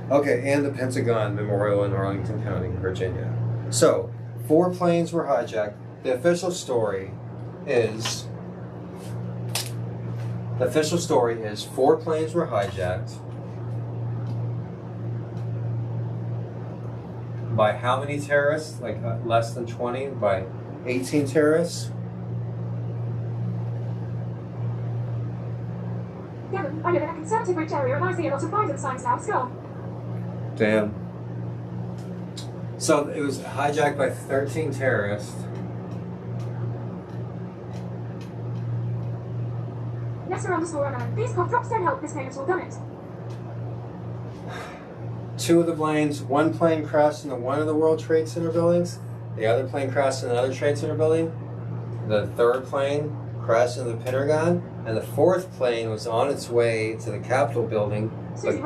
Okay, and the Pentagon Memorial in Arlington County, Virginia. So, 4 planes were hijacked. The official story is 4 planes were hijacked. By how many terrorists? Like less than 20? By 18 terrorists? Gavin, I live in a conservative rich area and I see a lot of violent signs now. Skull. Damn. So it was hijacked by 13 terrorists. Yes, around the store runner. These cough drops don't help. This payment will done it. 2 of the planes, 1 plane crashed into one of the World Trade Center buildings. The other plane crashed in another Trade Center building. The 3rd plane crashed into the Pentagon. And the 4th plane was on its way to the Capitol building, but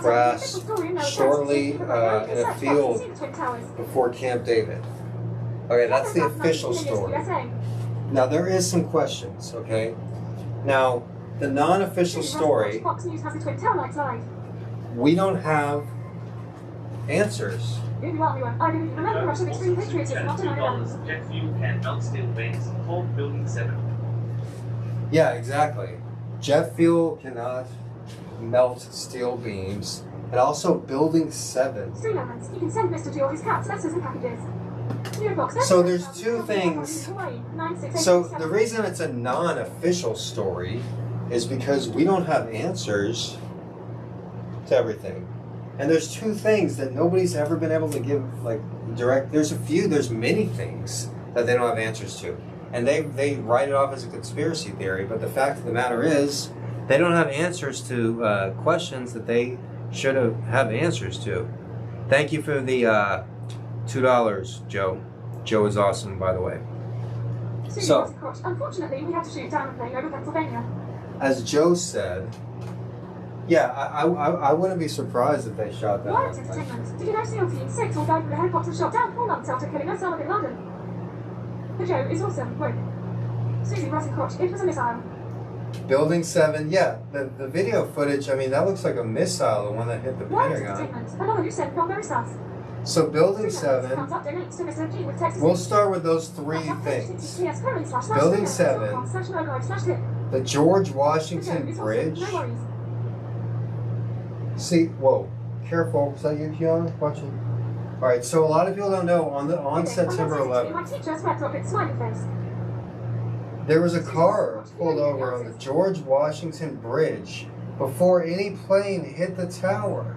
crashed shortly in a field before Camp David. Okay, that's the official story. Now, there is some questions, okay? Now, the non-official story, we don't have answers. $2. Jet fuel can melt steel beams. Call Building 7. Yeah, exactly. Jet fuel cannot melt steel beams. And also Building 7. You can send Mr.G or his cats letters and packages. So there's 2 things. So the reason it's a non-official story is because we don't have answers to everything. And there's 2 things that nobody's ever been able to give like direct. There's many things that they don't have answers to. And they write it off as a conspiracy theory, but the fact of the matter is, they don't have answers to questions that they should have answers to. Thank you for the $2, Joe. Joe is awesome, by the way. So, unfortunately, we had to shoot down a plane over Pennsylvania. As Joe said, yeah, I wouldn't be surprised if they shot down. Wild entertainment. Did you know SEAL Team 6 all died from a helicopter shot down 4 months after killing Osama bin Laden? The Joe is awesome. Wait. Susie Rosencrotch, it was a missile. Building 7, yeah, the video footage, I mean, that looks like a missile, the one that hit the Pentagon. Another loose end, not very sus. So Building 7, we'll start with those 3 things. Building 7, the George Washington Bridge. See, whoa, careful, is that you, Kiana? Watching. All right, so a lot of people don't know, on September 11th, there was a car pulled over on the George Washington Bridge before any plane hit the tower.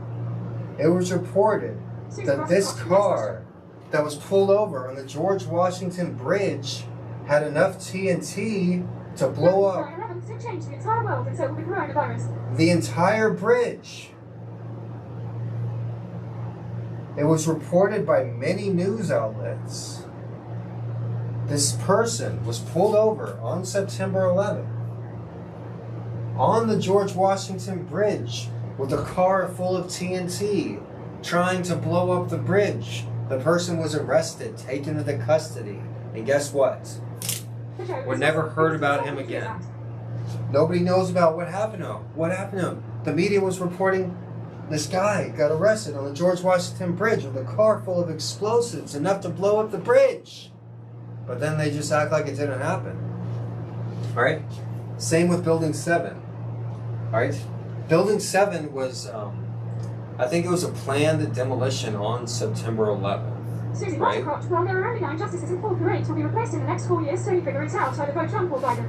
It was reported that this car that was pulled over on the George Washington Bridge had enough TNT to blow up 9/11 soon changed the entire world, and so will the coronavirus. the entire bridge. It was reported by many news outlets. This person was pulled over on September 11th on the George Washington Bridge with a car full of TNT trying to blow up the bridge. The person was arrested, taken into custody, and guess what? We never heard about him again. Nobody knows about what happened to him. What happened to him? The media was reporting this guy got arrested on the George Washington Bridge with a car full of explosives, enough to blow up the bridge. But then they just act like it didn't happen. All right? Same with Building 7. All right? Building 7 was, I think it was a planned demolition on September 11th. Susie Right. Watercroft, well, there are only 9 justices in full parade will be replaced in the next 4 years, so you figure it out, either vote Trump or Biden.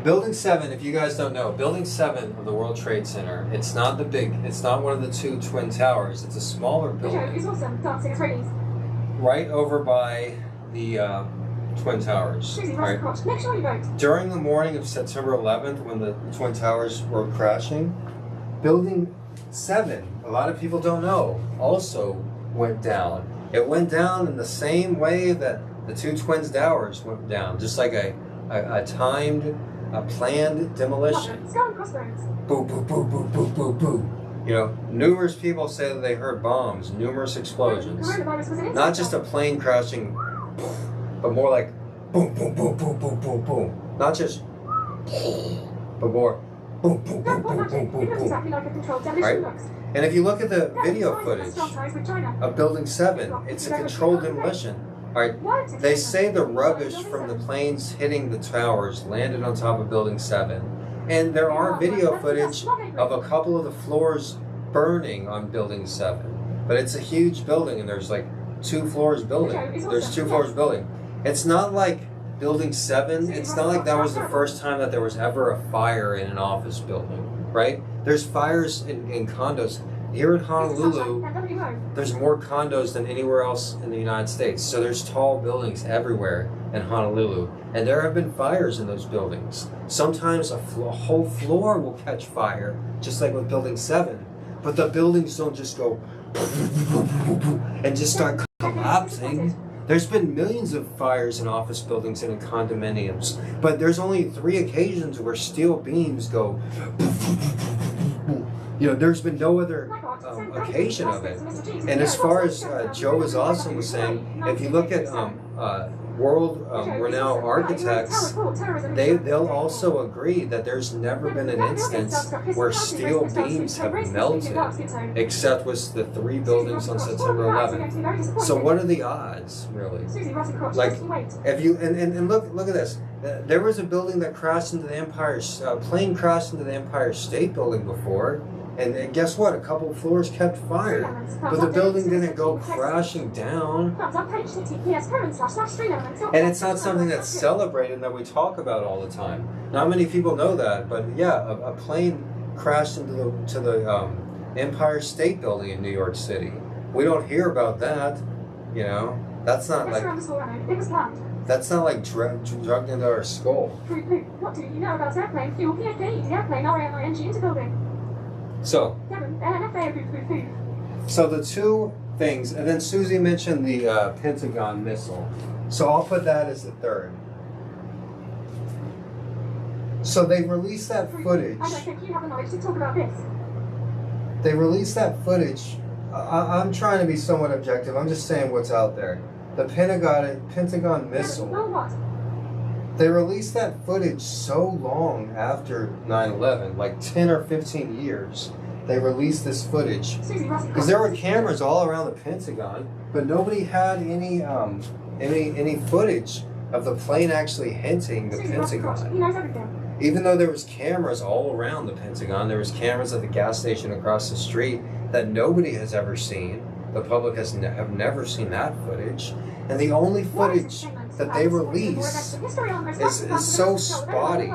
Building 7, if you guys don't know, Building 7 of the World Trade Center, it's not one of the 2 twin towers. It's a smaller The show building is awesome, dancing Israelis. right over by the Twin Towers. Susie Right? Watercroft, make sure you vote. During the morning of September 11th, when the Twin Towers were crashing, Building 7, a lot of people don't know, also went down. It went down in the same way that the 2 Twin Towers went down, just like a timed, a planned demolition. Skull and crossbones. Boo, boo, boo, boo, boo, boo, boo. You know, numerous people say that they heard bombs, numerous explosions. Coronavirus was an Not insect just a plane crashing, but more like boom, boom, boom, boom, boom, boom, boom. Not just, but more boom, boom, boom, boom, boom, It boom, looks boom. exactly like a controlled demolition Right? looks. And if you look at the Yeah, video it's footage strong ties with China. of Building 7, it's a controlled demolition. All right, What? they say the rubbish from the planes hitting the towers landed on top of Building 7. And there are video footage of a couple of the floors burning on Building 7. But it's a huge building and there's like 2 floors building. There's 2 floors building. It's not like Building 7, it's not like that was the first time that there was ever a fire in an office building, right? There's fires in condos. Here in Honolulu, there's more condos than anywhere else in the United States. So there's tall buildings everywhere in Honolulu. And there have been fires in those buildings. Sometimes a whole floor will catch fire, just like with Building 7. But the buildings don't just go and just start collapsing. There's been millions of fires in office buildings and in condominiums. But there's only 3 occasions where steel beams go. You know, there's been no other occasion of it. And as far as Joe is awesome was saying, if you look at world renowned architects, they'll also agree that there's never been an instance where steel beams have melted, except with the 3 buildings on September 11th. So what are the odds, really? Like, if you and look at this. There was a building that crashed into the plane crashed into the Empire State Building before. And guess what? A couple of floors kept fire, but the building didn't go crashing down. And it's not something that's celebrated that we talk about all the time. Not many people know that, but yeah, a plane crashed into the Empire State Building in New York City. We don't hear about that, you know. That's not like drugged into our skull. What do you know about airplane fuel? PFE, the airplane RMING into building. So the 2 things, and then Susie mentioned the Pentagon missile. So I'll put that as the 3rd. So they released that footage. I don't think you have the knowledge to talk about this. They released that footage. I'm trying to be somewhat objective. I'm just saying what's out there. The Pentagon missile. Well, what? They released that footage so long after 9/11, like 10 or 15 years. They released this footage because there were cameras all around the Pentagon, but nobody had any footage of the plane actually hitting the Pentagon. He knows everything. Even though there was cameras all around the Pentagon, there was cameras at the gas station across the street that nobody has ever seen. The public have never seen that footage, and the only footage that they release is so spotty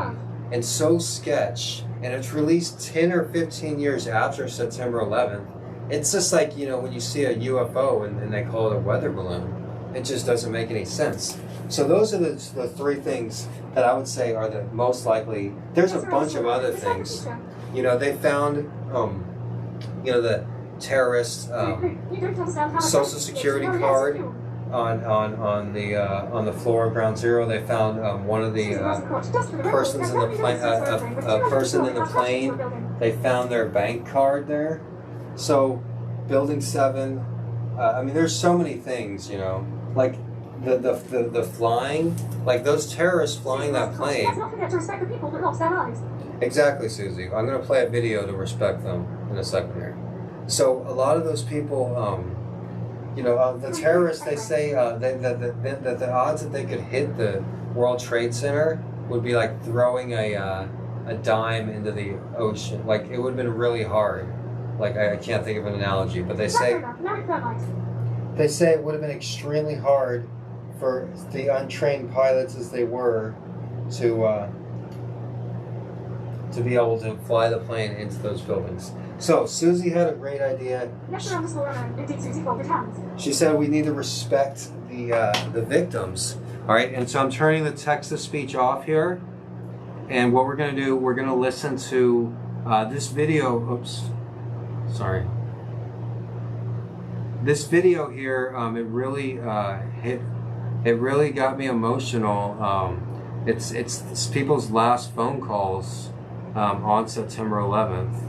and so sketch, and it's released 10 or 15 years after September 11th. It's just like, you know, when you see a UFO and they call it a weather balloon. It just doesn't make any sense. So those are the three things that I would say are the most likely. There's a bunch of other things. You know, they found, you know, the terrorist social security card on the floor of Ground Zero. They found one of the persons in the plane, a person in the plane. They found their bank card there. So, Building 7. I mean, there's so many things, you know, like the flying, like those terrorists flying that plane. Let's not forget to respect the people that lost their lives. Exactly, Susie. I'm going to play a video to respect them in a second here. So a lot of those people, you know, the terrorists, they say that the odds that they could hit the World Trade Center would be like throwing a dime into the ocean. Like, it would have been really hard. Like, I can't think of an analogy, but they say it would have been extremely hard for the untrained pilots as they were to be able to fly the plane into those buildings. So Susie had a great idea. She said we need to respect the victims. All right, and so I'm turning the text-to-speech off here. And what we're going to do, we're going to listen to this video. Oops, sorry. This video here, it really it really got me emotional. It's people's last phone calls on September 11th,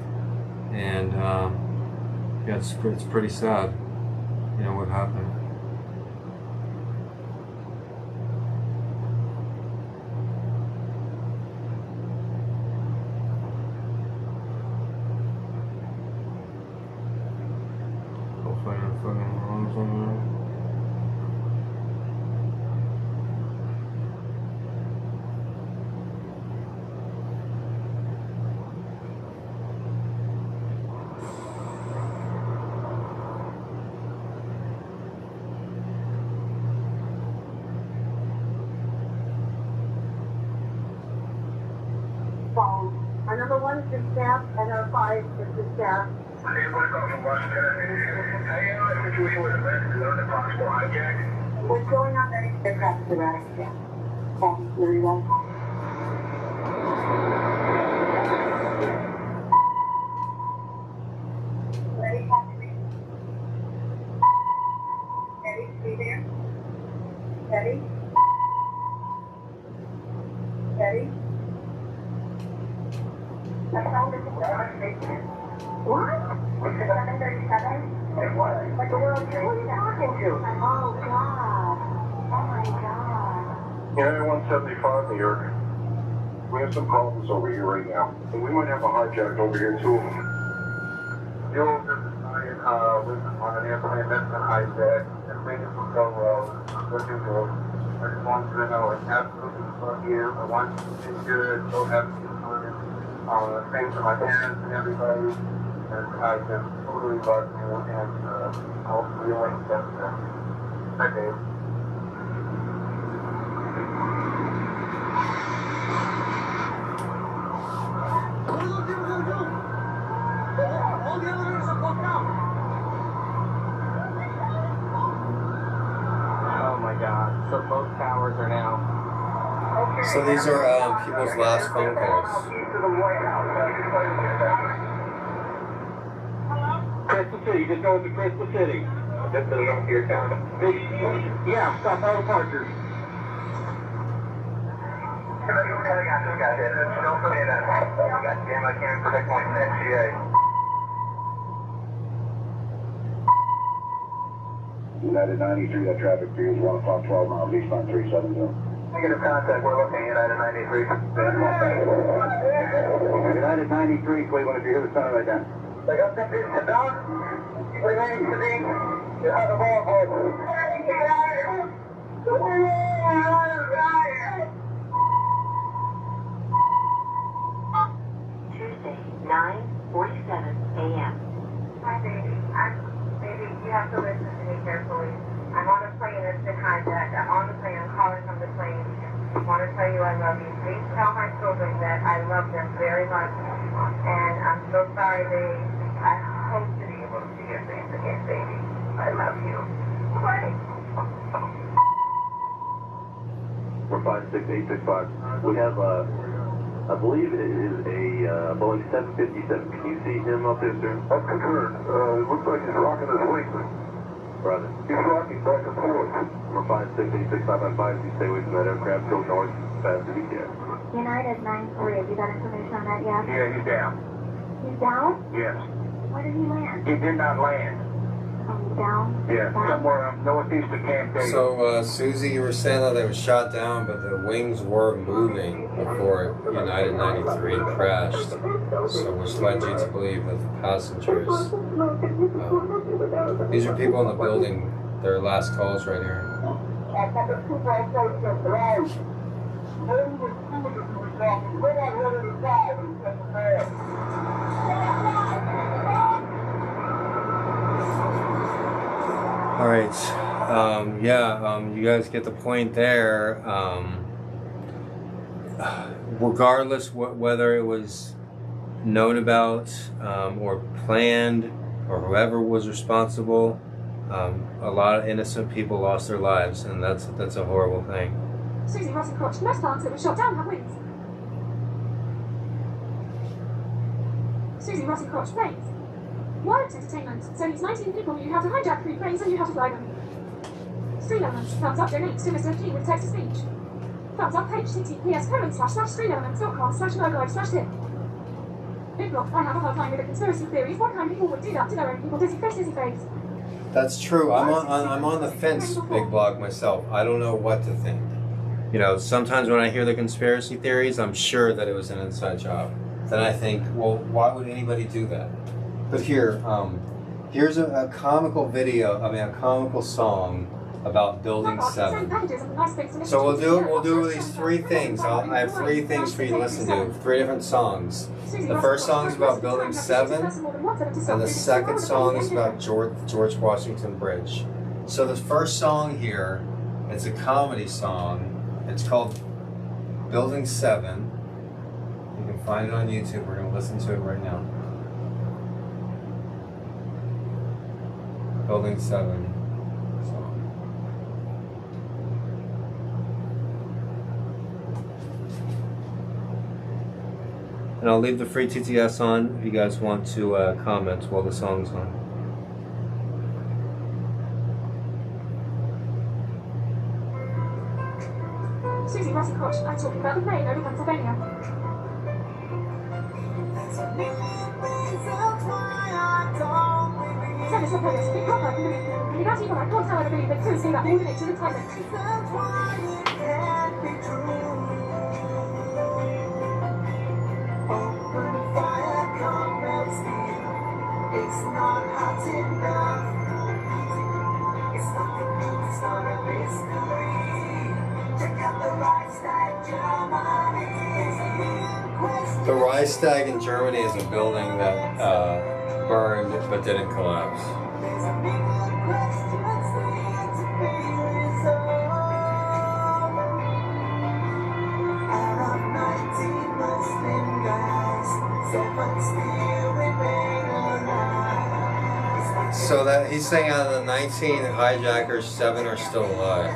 and yeah, it's pretty sad, you know, what happened. Hopefully I'm fucking wrong somewhere. Our number 1 is the staff, and our 5 is the staff. What's going on there? Aircraft is erratic, yeah. Very well. Ready, Patrick? Ready, be there? Ready? Ready? What? 737? What the world? Who are you talking to? Oh, God. Oh, my God. Area 175, New York. We have some problems over here right now. And we might have a hijack over here, too. The old was on an airplane that's been hijacked, and things will go well. What do you do? I just want you to know it's absolutely fuck you. I want you to be good. So happy to be thanks to my parents and everybody, and I've been totally loved you, and I'll realize that okay. Oh my God, so both towers are now. So these are people's last phone calls. Crystal City, just go to Crystal City. Just put it up to your town. Yeah, stop all departures. I can't protect my NGA. United 93, that traffic figure is 1 o'clock, 12 miles eastbound 370. Negative contact, we're looking at United 93. United 93, Cleveland, if you hear the sound right now. They got some people down. Remain to be. You have the ball, boys. Tuesday, 9:47 a.m. Hi, baby. Baby, you have to listen to me carefully. I'm on a plane that's been hijacked. I'm on the plane. I'm calling from the plane. I want to tell you I love you. Please tell my children that I love them very much. And I'm so sorry, babe. I hope to be able to see your face again, baby. I love you. Bye. for 56865. We have, I believe it is a Boeing 757. Can you see him up there, sir? I'm concerned. It looks like he's rocking his wings. Roger. He's rocking back and forth. For 56865, I'm advised you stay away from that aircraft. Go north as fast as you can. United 93, have you got information on that yet? Yeah, he's down. He's down? Yes. Where did he land? He did not land. Oh, he's down? Yeah, somewhere northeast of Camp David. So, Susie, you were saying that they were shot down, but the wings were moving before United 93 crashed. So, which led you to believe that the passengers. These are people in the building, their last calls right here. All right, you guys get the point there. Regardless whether it was known about or planned or whoever was responsible, a lot of innocent people lost their lives, and that's a horrible thing. Susie Ross and Crotch, most plants that were shot down have wings. Susie Ross and Crotch planes. Wired entertainment. So these 19 people knew how to hijack 3 planes and knew how to fly them. Stream Elements. Thumbs up donates to Mr.G with text to speech. Thumbs up page https://streamelements.com/streamelements/tip. Big block. I have a hard time with the conspiracy theories. What kind of people would do that to their own people? Dizzy face. That's true. I'm on the fence, Big Block, myself. I don't know what to think. You know, sometimes when I hear the conspiracy theories, I'm sure that it was an inside job. Then I think, well, why would anybody do that? But here, here's a comical a comical song about Building 7. So we'll do these 3 things. I have 3 things for you to listen to, 3 different songs. The first song is about Building 7, and the second song is about George Washington Bridge. So the first song here, it's a comedy song. It's called Building 7. You can find it on YouTube. We're going to listen to it right now. Building 7 song. And I'll leave the free TTS on if you guys want to comment while the song's on. Susie Ross and Crotch, I'm talking about the plane over Pennsylvania. Dennis Lopez, big pop up in the week. You got people, I can't tell how to believe that Susie say that all the to the title. It's not hot enough. It's not a mystery. Check out the Reichstag, Germany. The Reichstag in Germany is a building that burned but didn't collapse. There's a million questions need to be resolved. Out of 19 Muslim guys, 7 still remain alive. So that he's saying out of the 19 hijackers, 7 are still alive.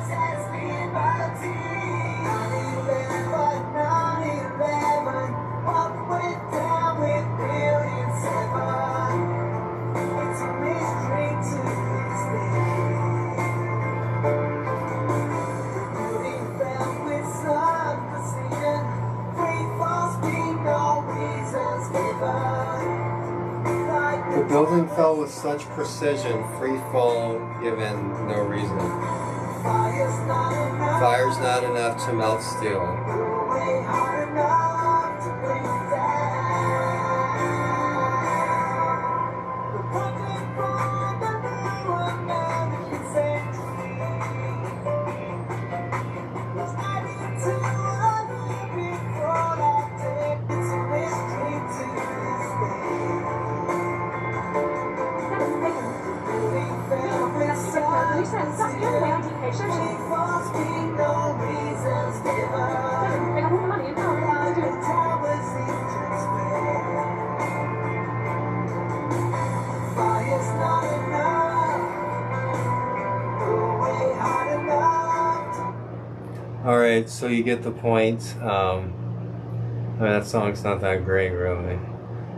The building fell with such precision, free fall given no reason. Fire's not enough to melt steel. Alright, so you get the point. I mean, that song's not that great, really.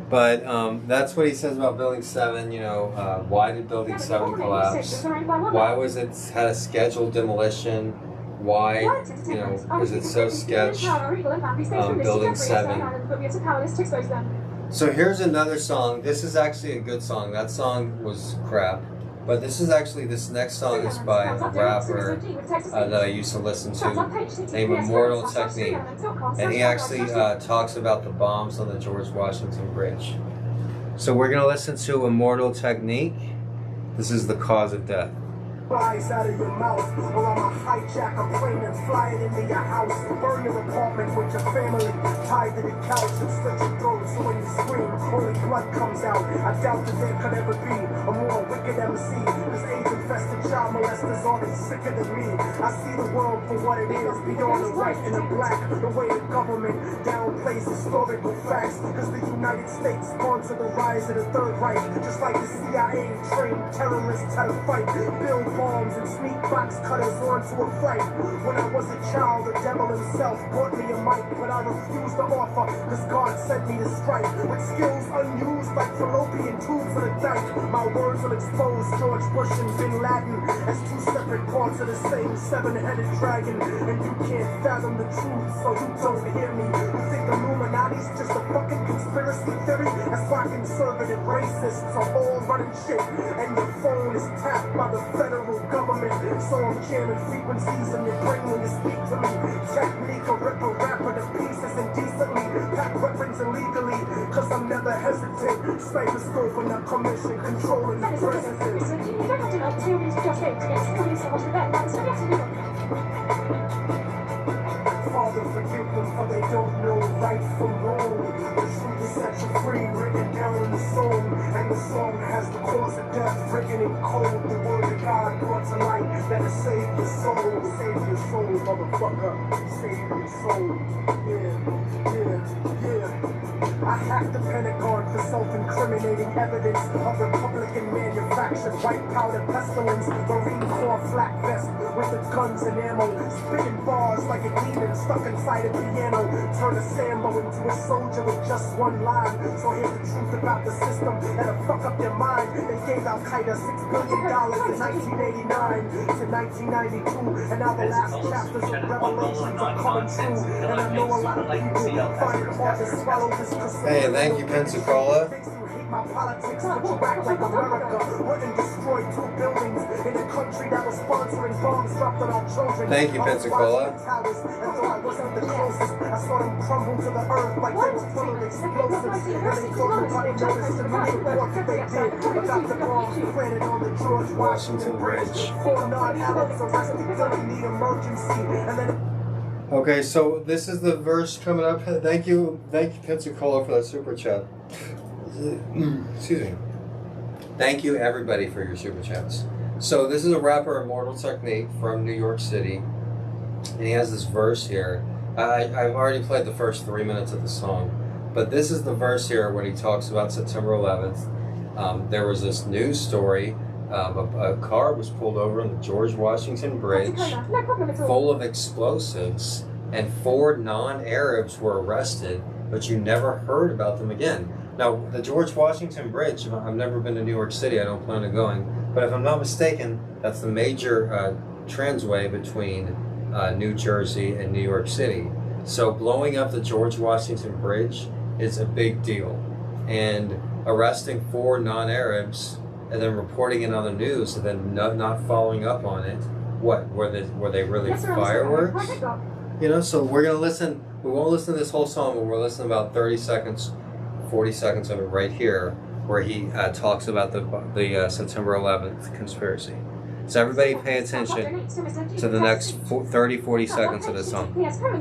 But that's what he says about Building 7. You know, why did Building 7 collapse? Why was it had a scheduled demolition? Why, you know, was it so sketch? Building 7. So here's another song. This is actually a good song. That song was crap. But this is actually, this next song is by a rapper that I used to listen to named Immortal Technique. And he actually talks about the bombs on the George Washington Bridge. So we're going to listen to Immortal Technique. This is The Cause of Death. Flies out of your mouth, or I'ma hijack a plane and fly it into your house. Burn your apartment with your family, tied to the couch and slit your throat so when you scream, only blood comes out. I doubt that there could ever be a more wicked MC. This age-infested child molesters are sicker than me. I see the world for what it is, beyond the white and the black. The way the government downplays historical facts, because the United States sponsored the rise of the Third Reich, just like the CIA trained terrorists how to fight, build bombs and sneak box cutters onto a flight. When I was a child, the devil himself brought me a mic, but I refused to offer, cause God sent me to strike. With skills unused like fallopian tubes in a dike, my words will expose George Bush and Bin Laden as two separate parts of the same seven-headed dragon. And you can't fathom the truth, so you don't hear me. You think Illuminati's just a fucking conspiracy theory? That's why conservative racists are all running shit, and your phone is tapped by the federal government. So I'm jamming frequencies in your brain when you speak to me. Technique or rip a rapper to pieces indecently. Pack weapons illegally, cause I'm never hesitant. Sniper scope and not commission, controlling the president. You don't have to know 2 minutes to just get somebody so much for that. That's what you have to do. Father, forgive them, for they don't know right from wrong. The truth is set you free, written down in the song. And the song has the cause of death written in cold. The word of God brought to light that'll save your soul. Save your soul, motherfucker. Save your soul. Yeah. I hacked the Pentagon for self-incriminating evidence of Republican manufactured white powder pestilence, Marine Corps flak vest with the guns and ammo, spitting bars like a demon stuck inside a piano. Turn a Sambo into a soldier with just one line. So here's the truth about the system that'll fuck up your mind. They gave Al-Qaeda $6 billion in 1989 to 1992, and now the last chapters of Revelations are coming true. And I know a lot of people find it hard to swallow this. Hey, thank you, Pensacola. My politics, but you act like America. Wouldn't destroy 2 buildings in a country that was sponsoring bombs dropped on our children. Thank you, Pensacola. And though I wasn't the closest, I saw them crumble to the earth like they were full of explosives. And they thought nobody noticed the media work that they did. About the bombs planted on the George Washington Bridge. 4 non-Arabs arrested during the emergency. And then Okay, so this is the verse coming up. Thank you, Pensacola, for that super chat. Excuse me. Thank you, everybody, for your super chats. So this is a rapper, Immortal Technique, from New York City, and he has this verse here. I've already played the first 3 minutes of the song, but this is the verse here when he talks about September 11th. There was this news story. A car was pulled over on the George Washington Bridge full of explosives, and 4 non-Arabs were arrested, but you never heard about them again. Now, the George Washington Bridge, I've never been to New York City, I don't plan on going, but if I'm not mistaken, that's the major transway between New Jersey and New York City. So blowing up the George Washington Bridge is a big deal. And arresting 4 non-Arabs and then reporting it on the news and then not following up on it, what, were they really fireworks? You know, so we're going to listen, we won't listen to this whole song, but we'll listen to about 30 seconds, 40 seconds of it right here, where he talks about the September 11th conspiracy. So everybody pay attention to the next 30-40 seconds of this song. and they thought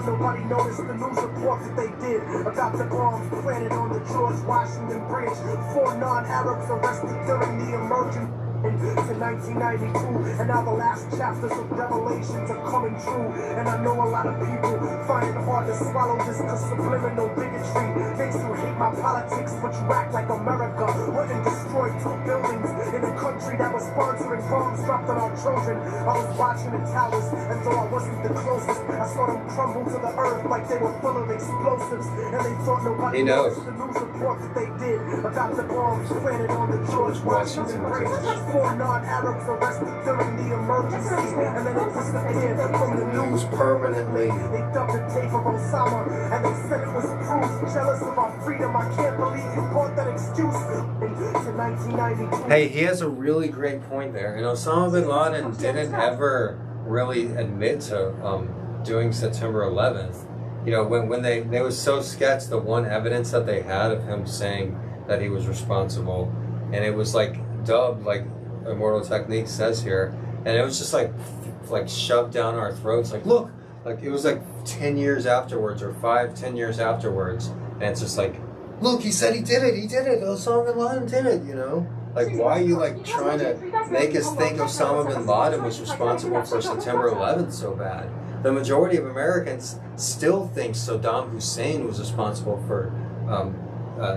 nobody noticed the news report that they did about the bombs planted on the George Washington Bridge. 4 non-Arabs arrested during the emergency. To 1992, and now the last chapters of Revelations are coming true. And I know a lot of people find it hard to swallow this, cause subliminal bigotry makes you hate my politics, but you act like America wouldn't destroy 2 buildings in a country that was sponsoring bombs dropped on our children. I was watching the towers, and though I wasn't the closest, I saw them crumble to the earth like they were full of explosives, and they thought nobody noticed the news report that they did about the bombs planted on the George Washington Bridge. 4 non-Arabs arrested during the emergency, and then they disappeared from the news permanently. They dubbed the tape of Osama, and they said it was proof. Jealous of our freedom, I can't believe you brought that excuse to 1992. Hey, he has a really great point there. And Osama bin Laden didn't ever really admit to doing September 11th. You know, when they was so sketched, the one evidence that they had of him saying that he was responsible, and it was like dubbed like Immortal Technique says here, and it was just like shoved down our throats. Like, look, like it was like 10 years afterwards, or 5-10 years afterwards, and it's just like, look, he said he did it. Osama bin Laden did it. You know, like why are you like trying to make us think Osama bin Laden was responsible for September 11th so bad? The majority of Americans still think Saddam Hussein was responsible for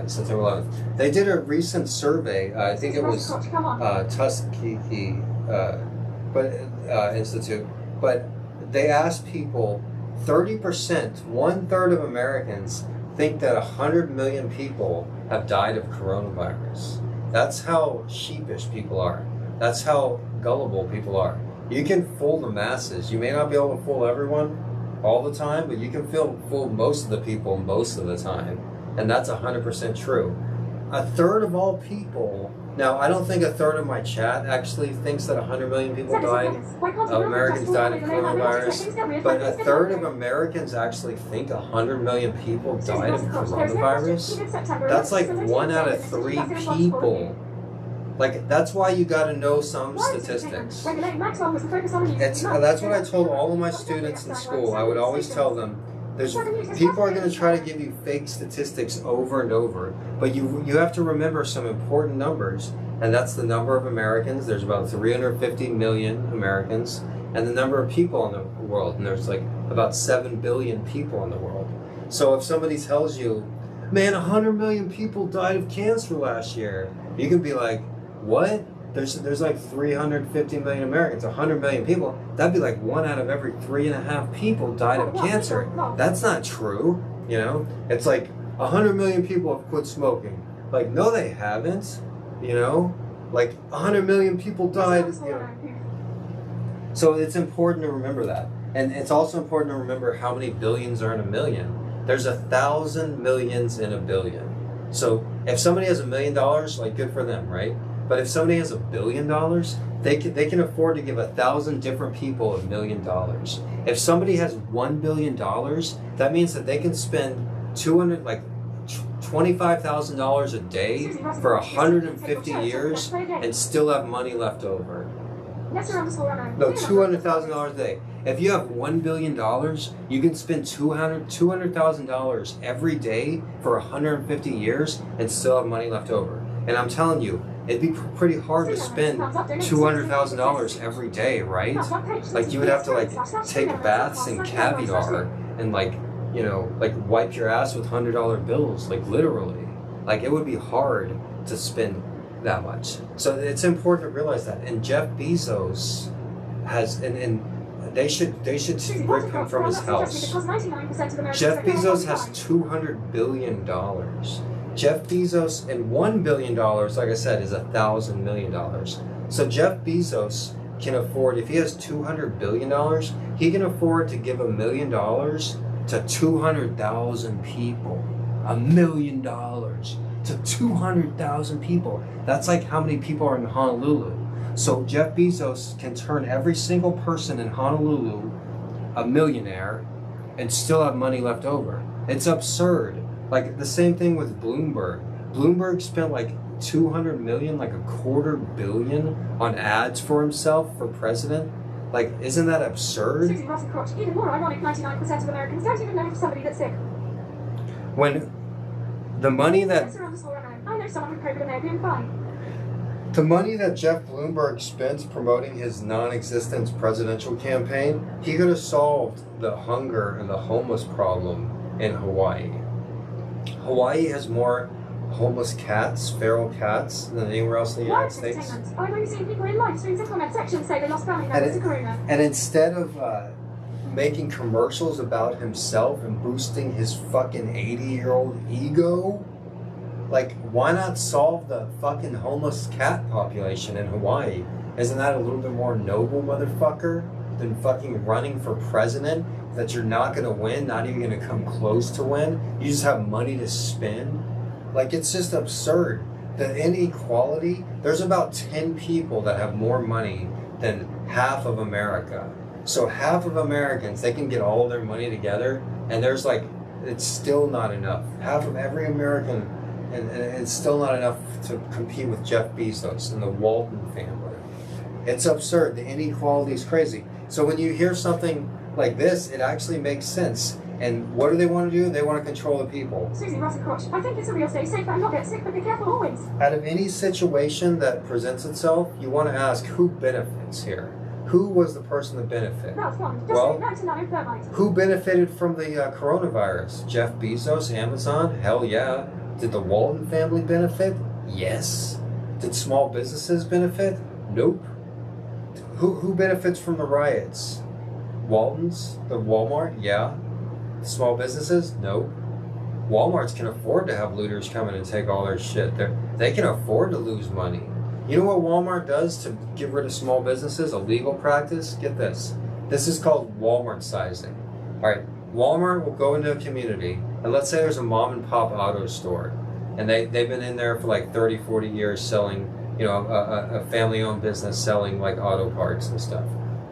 September 11th. They did a recent survey. I think it was Tuskegee Institute, but they asked people, 30%, 1/3 of Americans think that 100 million people have died of coronavirus. That's how sheepish people are. That's how gullible people are. You can fool the masses. You may not be able to fool everyone all the time, but you can fool most of the people most of the time. And that's 100% true. 1/3 of all people, now I don't think 1/3 of my chat actually thinks that 100 million people died, Americans died of coronavirus, but 1/3 of Americans actually think 100 million people died of coronavirus. That's like 1 out of 3 people. Like, that's why you got to know some statistics. That's what I told all of my students in school. I would always tell them, people are going to try to give you fake statistics over and over, but you have to remember some important numbers, and that's the number of Americans. There's about 350 million Americans, and the number of people in the world, and there's like about 7 billion people in the world. So if somebody tells you, man, 100 million people died of cancer last year, you can be like, what? There's like 350 million Americans, 100 million people. That'd be like 1 out of every 3.5 people died of cancer. That's not true, you know? It's like 100 million people have quit smoking. Like, no, they haven't, you know? Like 100 million people died, you know? So it's important to remember that. And it's also important to remember how many billions are in a million. There's 1,000 millions in a billion. So if somebody has $1 million, like, good for them, right? But if somebody has $1 billion, they can afford to give 1,000 different people $1 million. If somebody has $1 billion, that means that they can spend $25,000 a day for 150 years and still have money left over. No, $200,000 a day. If you have $1 billion, you can spend $200,000 every day for 150 years and still have money left over. And I'm telling you, it'd be pretty hard to spend $200,000 every day, right? Like, you would have to like take baths in caviar and like, you know, like wipe your ass with $100 bills, like literally. Like, it would be hard to spend that much. So it's important to realize that. And Jeff Bezos has, and they should rip him from his house. Jeff Bezos has $200 billion. Jeff Bezos, and $1 billion, like I said, is $1,000 million. So Jeff Bezos can afford, if he has $200 billion, he can afford to give $1 million to 200,000 people. $1 million to 200,000 people. That's like how many people are in Honolulu. So Jeff Bezos can turn every single person in Honolulu a millionaire and still have money left over. It's absurd. Like the same thing with Bloomberg. Bloomberg spent like 200 million, like $250 million on ads for himself for president. Like, isn't that absurd? Even more ironic, 99% of Americans don't even know if somebody that's sick. When the money that... I know someone with COVID and they're doing fine. The money that Jeff Bloomberg spent promoting his non-existent presidential campaign, he could have solved the hunger and the homeless problem in Hawaii. Hawaii has more homeless cats, feral cats, than anywhere else in the United States. I've only seen people in live streams and comment sections say they lost family members to corona. And instead of making commercials about himself and boosting his fucking 80-year-old ego, like, why not solve the fucking homeless cat population in Hawaii? Isn't that a little bit more noble, motherfucker, than fucking running for president that you're not going to win, not even going to come close to win? You just have money to spend? Like, it's just absurd. The inequality, there's about 10 people that have more money than half of America. So half of Americans, they can get all their money together, and there's like, it's still not enough. Half of every American, and it's still not enough to compete with Jeff Bezos and the Walton family. It's absurd. The inequality is crazy. So when you hear something like this, it actually makes sense. And what do they want to do? They want to control the people. Susie Russell Crotch, I think it's a real stay safe and not get sick, but be careful always. Out of any situation that presents itself, you want to ask who benefits here. Who was the person that benefited? Well, who benefited from the coronavirus? Jeff Bezos, Amazon? Hell yeah. Did the Walton family benefit? Yes. Did small businesses benefit? Nope. Who benefits from the riots? Waltons? The Walmart? Yeah. Small businesses? Nope. Walmarts can afford to have looters come in and take all their shit. They can afford to lose money. You know what Walmart does to get rid of small businesses? A legal practice? Get this. This is called Walmart sizing. All right, Walmart will go into a community, and let's say there's a mom and pop auto store, and they've been in there for like 30, 40 years selling, you know, a family-owned business selling like auto parts and stuff.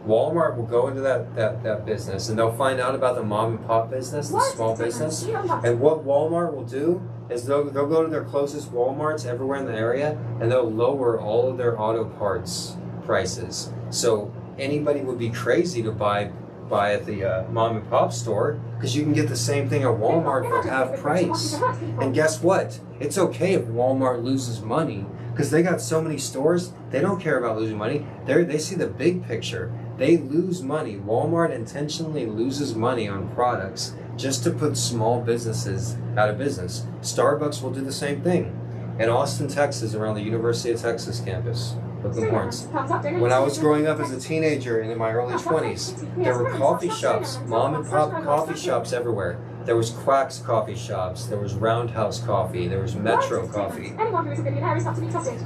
Walmart will go into that business, and they'll find out about the mom and pop business, the small business, and what Walmart will do is they'll go to their closest Walmarts everywhere in the area, and they'll lower all of their auto parts prices. So anybody would be crazy to buy at the mom and pop store, because you can get the same thing at Walmart for half price. And guess what? It's okay if Walmart loses money, because they got so many stores, they don't care about losing money. They see the big picture. They lose money. Walmart intentionally loses money on products just to put small businesses out of business. Starbucks will do the same thing. In Austin, Texas, around the University of Texas campus, Brooklyn Horns. When I was growing up as a teenager and in my early 20s, there were coffee shops, mom and pop coffee shops everywhere. There was Quack's coffee shops, there was Roundhouse Coffee, there was Metro Coffee.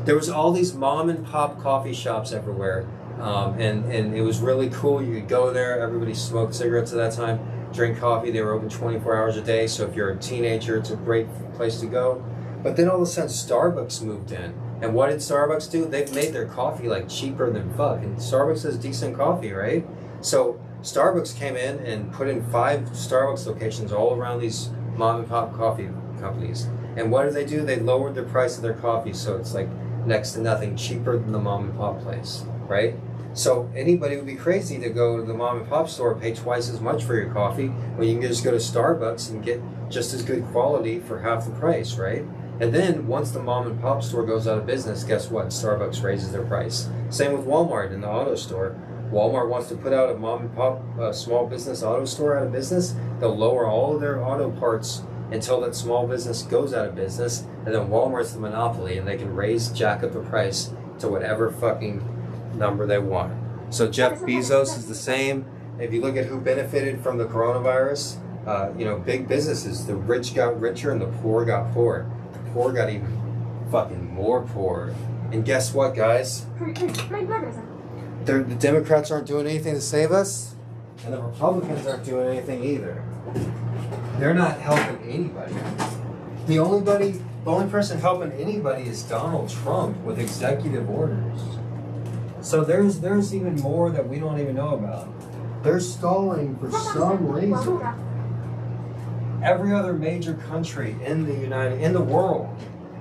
There was all these mom and pop coffee shops everywhere. And it was really cool. You could go there, everybody smoked cigarettes at that time, drink coffee. They were open 24 hours a day, so if you're a teenager, it's a great place to go. But then all of a sudden Starbucks moved in. And what did Starbucks do? They've made their coffee like cheaper than fuck. And Starbucks has decent coffee, right? So Starbucks came in and put in 5 Starbucks locations all around these mom and pop coffee companies. And what did they do? They lowered the price of their coffee, so it's like next to nothing, cheaper than the mom and pop place, right? So anybody would be crazy to go to the mom and pop store, pay twice as much for your coffee, when you can just go to Starbucks and get just as good quality for half the price, right? And then once the mom and pop store goes out of business, guess what? Starbucks raises their price. Same with Walmart in the auto store. Walmart wants to put out a mom and pop small business auto store out of business. They'll lower all of their auto parts until that small business goes out of business, and then Walmart's the monopoly, and they can jack up the price to whatever fucking number they want. So Jeff Bezos is the same. If you look at who benefited from the coronavirus, big businesses. The rich got richer and the poor got poorer. The poor got even fucking more poor. And guess what, guys? The Democrats aren't doing anything to save us, and the Republicans aren't doing anything either. They're not helping anybody. The only person helping anybody is Donald Trump with executive orders. So there's even more that we don't even know about. They're stalling for some reason. Every other major country in the world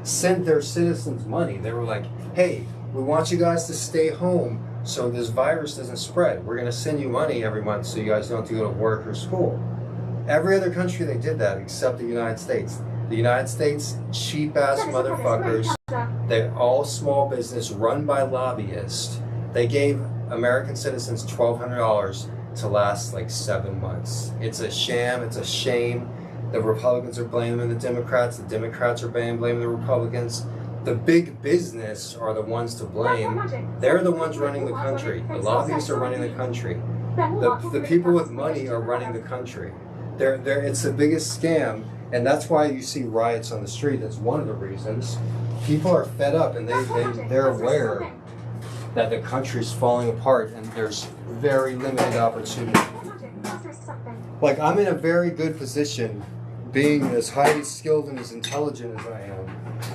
sent their citizens money. They were like, hey, we want you guys to stay home so this virus doesn't spread. We're going to send you money every month so you guys don't have to go to work or school. Every other country they did that except the United States. The United States, cheap ass motherfuckers. They're all small business run by lobbyists. They gave American citizens $1,200 to last like 7 months. It's a sham. It's a shame. The Republicans are blaming the Democrats. The Democrats are blaming the Republicans. The big business are the ones to blame. They're the ones running the country. The lobbyists are running the country. The people with money are running the country. It's the biggest scam, and that's why you see riots on the street. That's one of the reasons. People are fed up, and they're aware that the country's falling apart, and there's very limited opportunity. Like, I'm in a very good position, being as highly skilled and as intelligent as I am.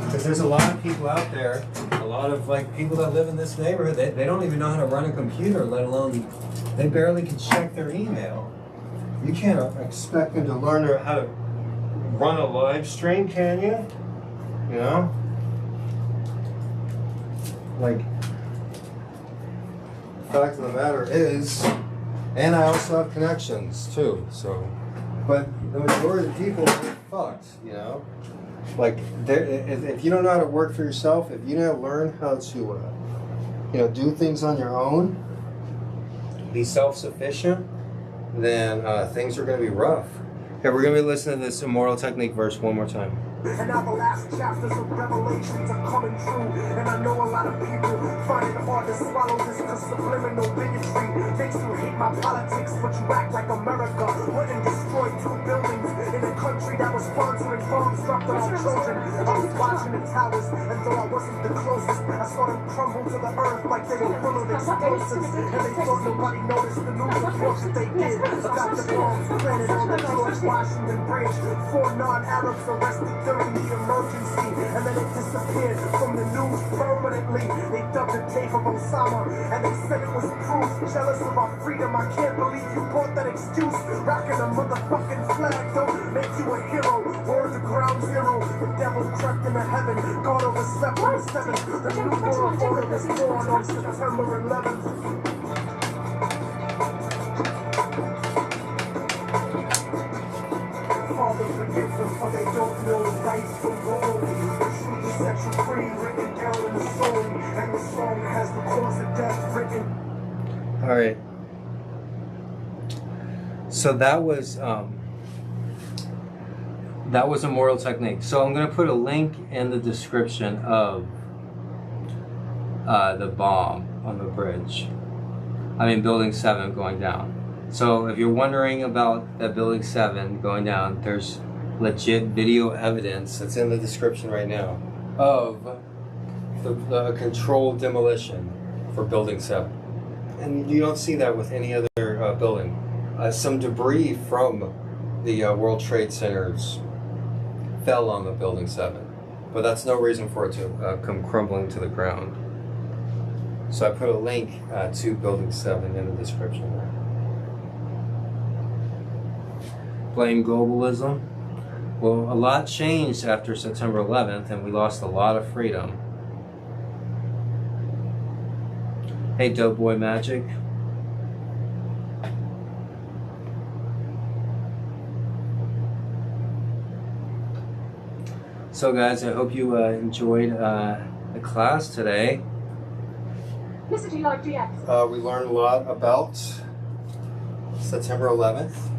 Because there's a lot of people out there, a lot of like people that live in this neighborhood, they don't even know how to run a computer, let alone, they barely can check their email. You can't expect them to learn how to run a live stream, can you? You know? Like, the fact of the matter is, and I also have connections too, so, but the majority of people are fucked, you know? Like, if you don't know how to work for yourself, if you don't learn how to, do things on your own, be self-sufficient, then things are going to be rough. Okay, we're going to be listening to this Immortal Technique verse one more time. And now the last chapters of Revelations are coming true. And I know a lot of people find it hard to swallow this, cause subliminal bigotry makes you hate my politics, but you act like America wouldn't destroy 2 buildings in a country that was sponsoring bombs dropped on our children. I was watching the towers, and though I wasn't the closest, I saw them crumble to the earth like they were full of explosives. And they thought nobody noticed the news reports that they did about the bombs planted on the George Washington Bridge. 4 non-Arabs arrested during the emergency, and then it disappeared from the news permanently. They dubbed the tape of Osama, and they said it was proof. Jealous of our freedom, I can't believe you bought that excuse. Rocking a motherfucking flag don't make you a hero. Word to ground zero, the devil crept into heaven. God overslept on the 7th. The new world order was born on September 11th. Forgive them, for they don't know right from wrong. The truth will set you free, written down in the song, and the song has the cause of death written. All right. So that was Immortal Technique. So I'm going to put a link in the description of the bomb on the bridge. Building 7 going down. So if you're wondering about that Building 7 going down, there's legit video evidence that's in the description right now of the controlled demolition for Building 7. And you don't see that with any other building. Some debris from the World Trade Centers fell on the Building 7, but that's no reason for it to come crumbling to the ground. So I put a link to Building 7 in the description there. Blame globalism. Well, a lot changed after September 11th, and we lost a lot of freedom. Hey, Dope Boy Magic. So, guys, I hope you enjoyed the class today. Mr.G like GX. We learned a lot about September 11th.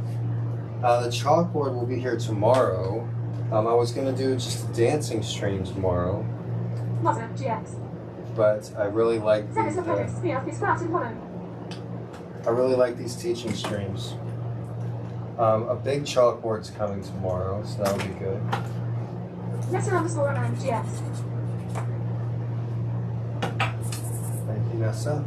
The chalkboard will be here tomorrow. I was going to do just a dancing stream tomorrow. Mother, GX. But I really like I really like these teaching streams. A big chalkboard's coming tomorrow, so that'll be good. Nessa_9 GX. Thank you, Nessa.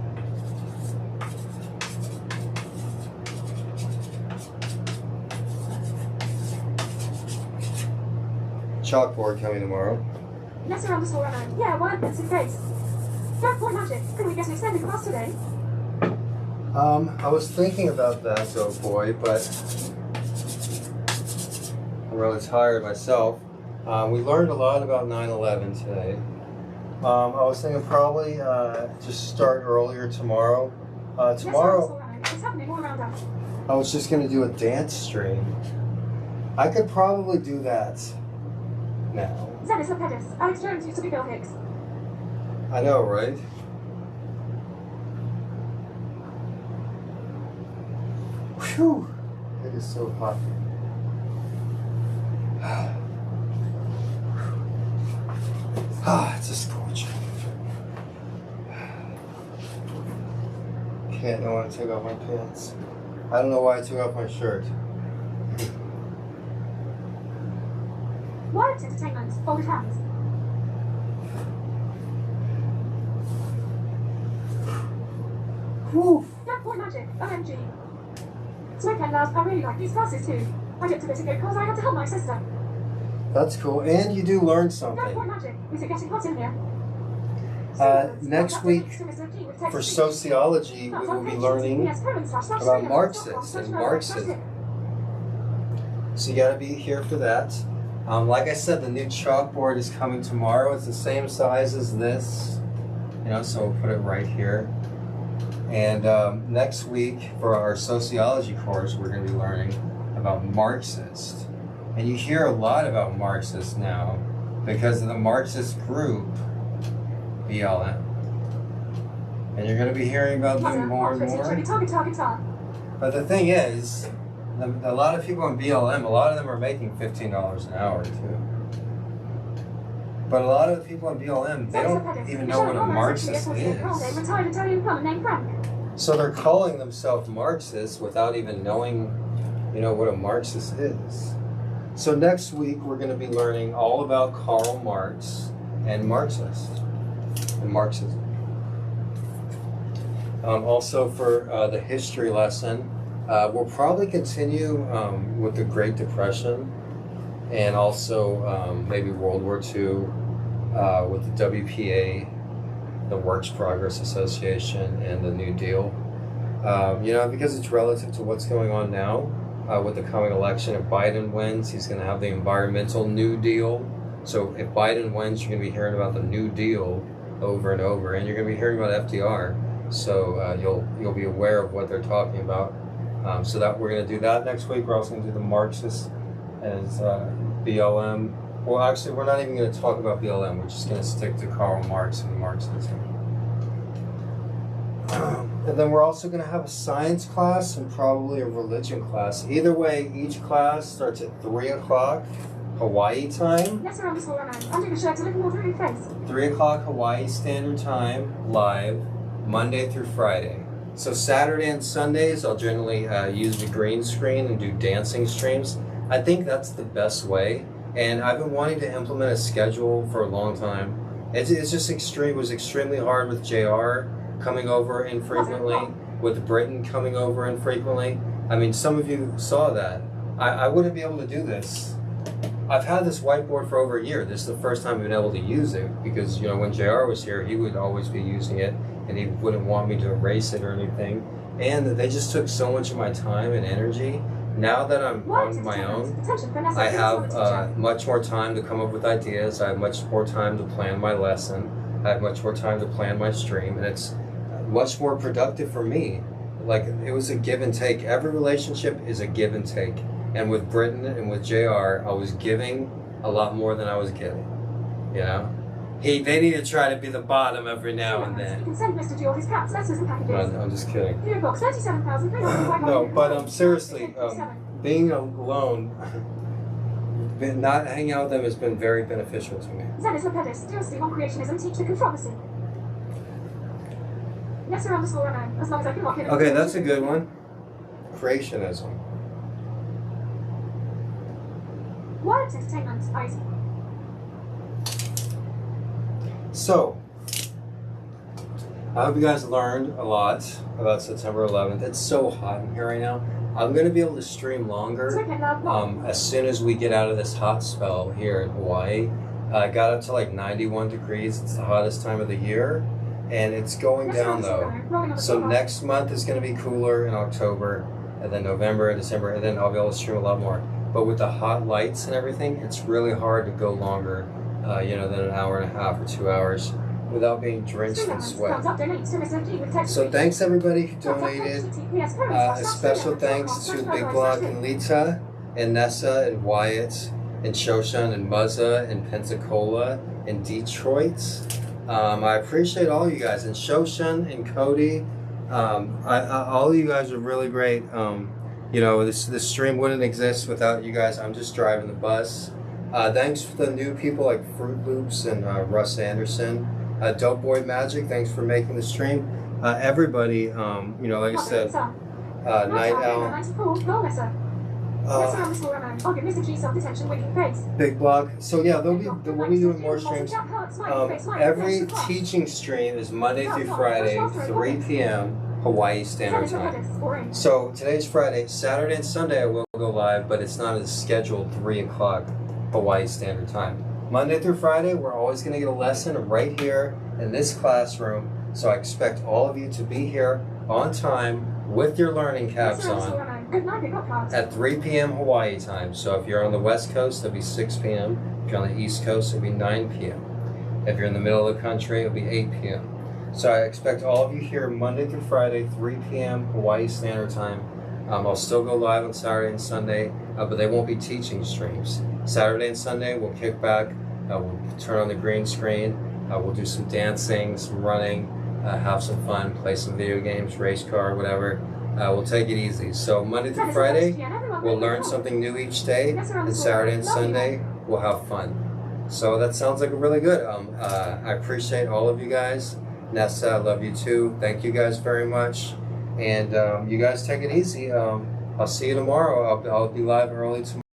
Chalkboard coming tomorrow. Nessa_9. Yeah, why? That's the case. Dark Boy Magic. Could we get an extended class today? I was thinking about that, Dope Boy, but I'm really tired myself. We learned a lot about 9/11 today. I was thinking probably just start earlier tomorrow. Tomorrow, It's happening all around us. I was just going to do a dance stream. I could probably do that. now. Zennis Lepidus. Alex Jones used to be Bill Hicks. I know, right? Whew. It is so hot. It's a scorcher. Can't know when I took off my pants. I don't know why I took off my shirt. Wired Entertainment. Folded hands. Whew. Black Boy Magic. OMG. Smoke and Love. I really like these classes too. I dipped a bit ago because I had to help my sister. That's cool. And you do learn Black Boy something. Magic. Is it getting hot in here? Next week, for sociology, we will be learning about Marxists and Marxism. So you gotta be here for that. Like I said, the new chalkboard is coming tomorrow. It's the same size as this, you know, so we'll put it right here. And next week, for our sociology course, we're gonna be learning about Marxist. And you hear a lot about Marxists now because of the Marxist group, BLM. And you're going to be hearing about them more and more. But the thing is, a lot of people in BLM, a lot of them are making $15 an hour too. But a lot of the people in BLM, they don't even know what a Marxist is. So they're calling themselves Marxists without even knowing, you know, what a Marxist is. So next week we're going to be learning all about Karl Marx and Marxism. Also for the history lesson, we'll probably continue with the Great Depression and also maybe World War II with the WPA, the Works Progress Association, and the New Deal. You know, because it's relative to what's going on now with the coming election. If Biden wins, he's going to have the environmental New Deal. So if Biden wins, you're going to be hearing about the New Deal over and over, and you're going to be hearing about FDR. So you'll be aware of what they're talking about. So that we're going to do that next week. We're also going to do the Marxists as BLM. Well, actually, we're not even going to talk about BLM. We're just going to stick to Karl Marx and Marxism. And then we're also going to have a science class and probably a religion class. Either way, each class starts at 3 o'clock Hawaii time. 3 o'clock Hawaii Standard Time, live, Monday through Friday. So Saturday and Sundays, I'll generally use the green screen and do dancing streams. I think that's the best way. And I've been wanting to implement a schedule for a long time. It was extremely hard with JR coming over infrequently, with Britain coming over infrequently. I mean, some of you saw that. I wouldn't be able to do this. I've had this whiteboard for over a year. This is the first time I've been able to use it because, you know, when JR was here, he would always be using it and he wouldn't want me to erase it or anything. And they just took so much of my time and energy. Now that I'm on my own, I have much more time to come up with ideas. I have much more time to plan my lesson. I have much more time to plan my stream, and it's much more productive for me. Like, it was a give and take. Every relationship is a give and take. And with Britain and with JR, I was giving a lot more than I was getting. You know? They need to try to be the bottom every now and then. You can send Mr.G all his cats, letters and packages. I'm just kidding. PO Box 37,300. No, but seriously, being alone, not hanging out with them has been very beneficial to me. Zennis Lepidus, do a stream on creationism, teach the controversy. Nesser_Reno, as long as I can lock in. Okay, that's a good one. Creationism. Wired Entertainment, eyes. So, I hope you guys learned a lot about September 11th. It's so hot in here right now. I'm going to be able to stream longer as soon as we get out of this hot spell here in Hawaii. I got up to like 91 degrees. It's the hottest time of the year. And it's going down though. So next month is going to be cooler in October. And then November and December. And then I'll be able to stream a lot more. But with the hot lights and everything, it's really hard to go longer, you know, than an hour and a half or 2 hours without being drenched in sweat. So thanks everybody who donated. A special thanks to Big Block and Lita and Nessa and Wyatt in Shoshan and Muzza and Pensacola and Detroit. I appreciate all you guys, and Shoshan and Cody. All of you guys are really great. You know, this stream wouldn't exist without you guys. I'm just driving the bus. Thanks for the new people like Fruit Loops and Russ Anderson. Dope Boy Magic, thanks for making the stream. Everybody, you know, like I said, Night Owl. Mr.G self-detention waiting face. Big Block. So yeah, we'll be doing more streams. Every teaching stream is Monday through Friday, 3 p.m. Hawaii Standard Time. So today's Friday. Saturday and Sunday I will go live, but it's not as scheduled 3 o'clock Hawaii Standard Time. Monday through Friday, we're always going to get a lesson right here in this classroom. So I expect all of you to be here on time with your learning caps on at 3 p.m. Hawaii time. So if you're on the West Coast, it'll be 6 p.m. If you're on the East Coast, it'll be 9 p.m. If you're in the middle of the country, it'll be 8 p.m. So I expect all of you here Monday through Friday, 3 p.m. Hawaii Standard Time. I'll still go live on Saturday and Sunday, but they won't be teaching streams. Saturday and Sunday, we'll kick back, we'll turn on the green screen, we'll do some dancing, some running, have some fun, play some video games, race car, whatever. We'll take it easy. So Monday through Friday, we'll learn something new each day, and Saturday and Sunday, we'll have fun. So that sounds like really good. I appreciate all of you guys. Nessa, I love you too. Thank you guys very much. And you guys take it easy. I'll see you tomorrow. I'll be live early tomorrow.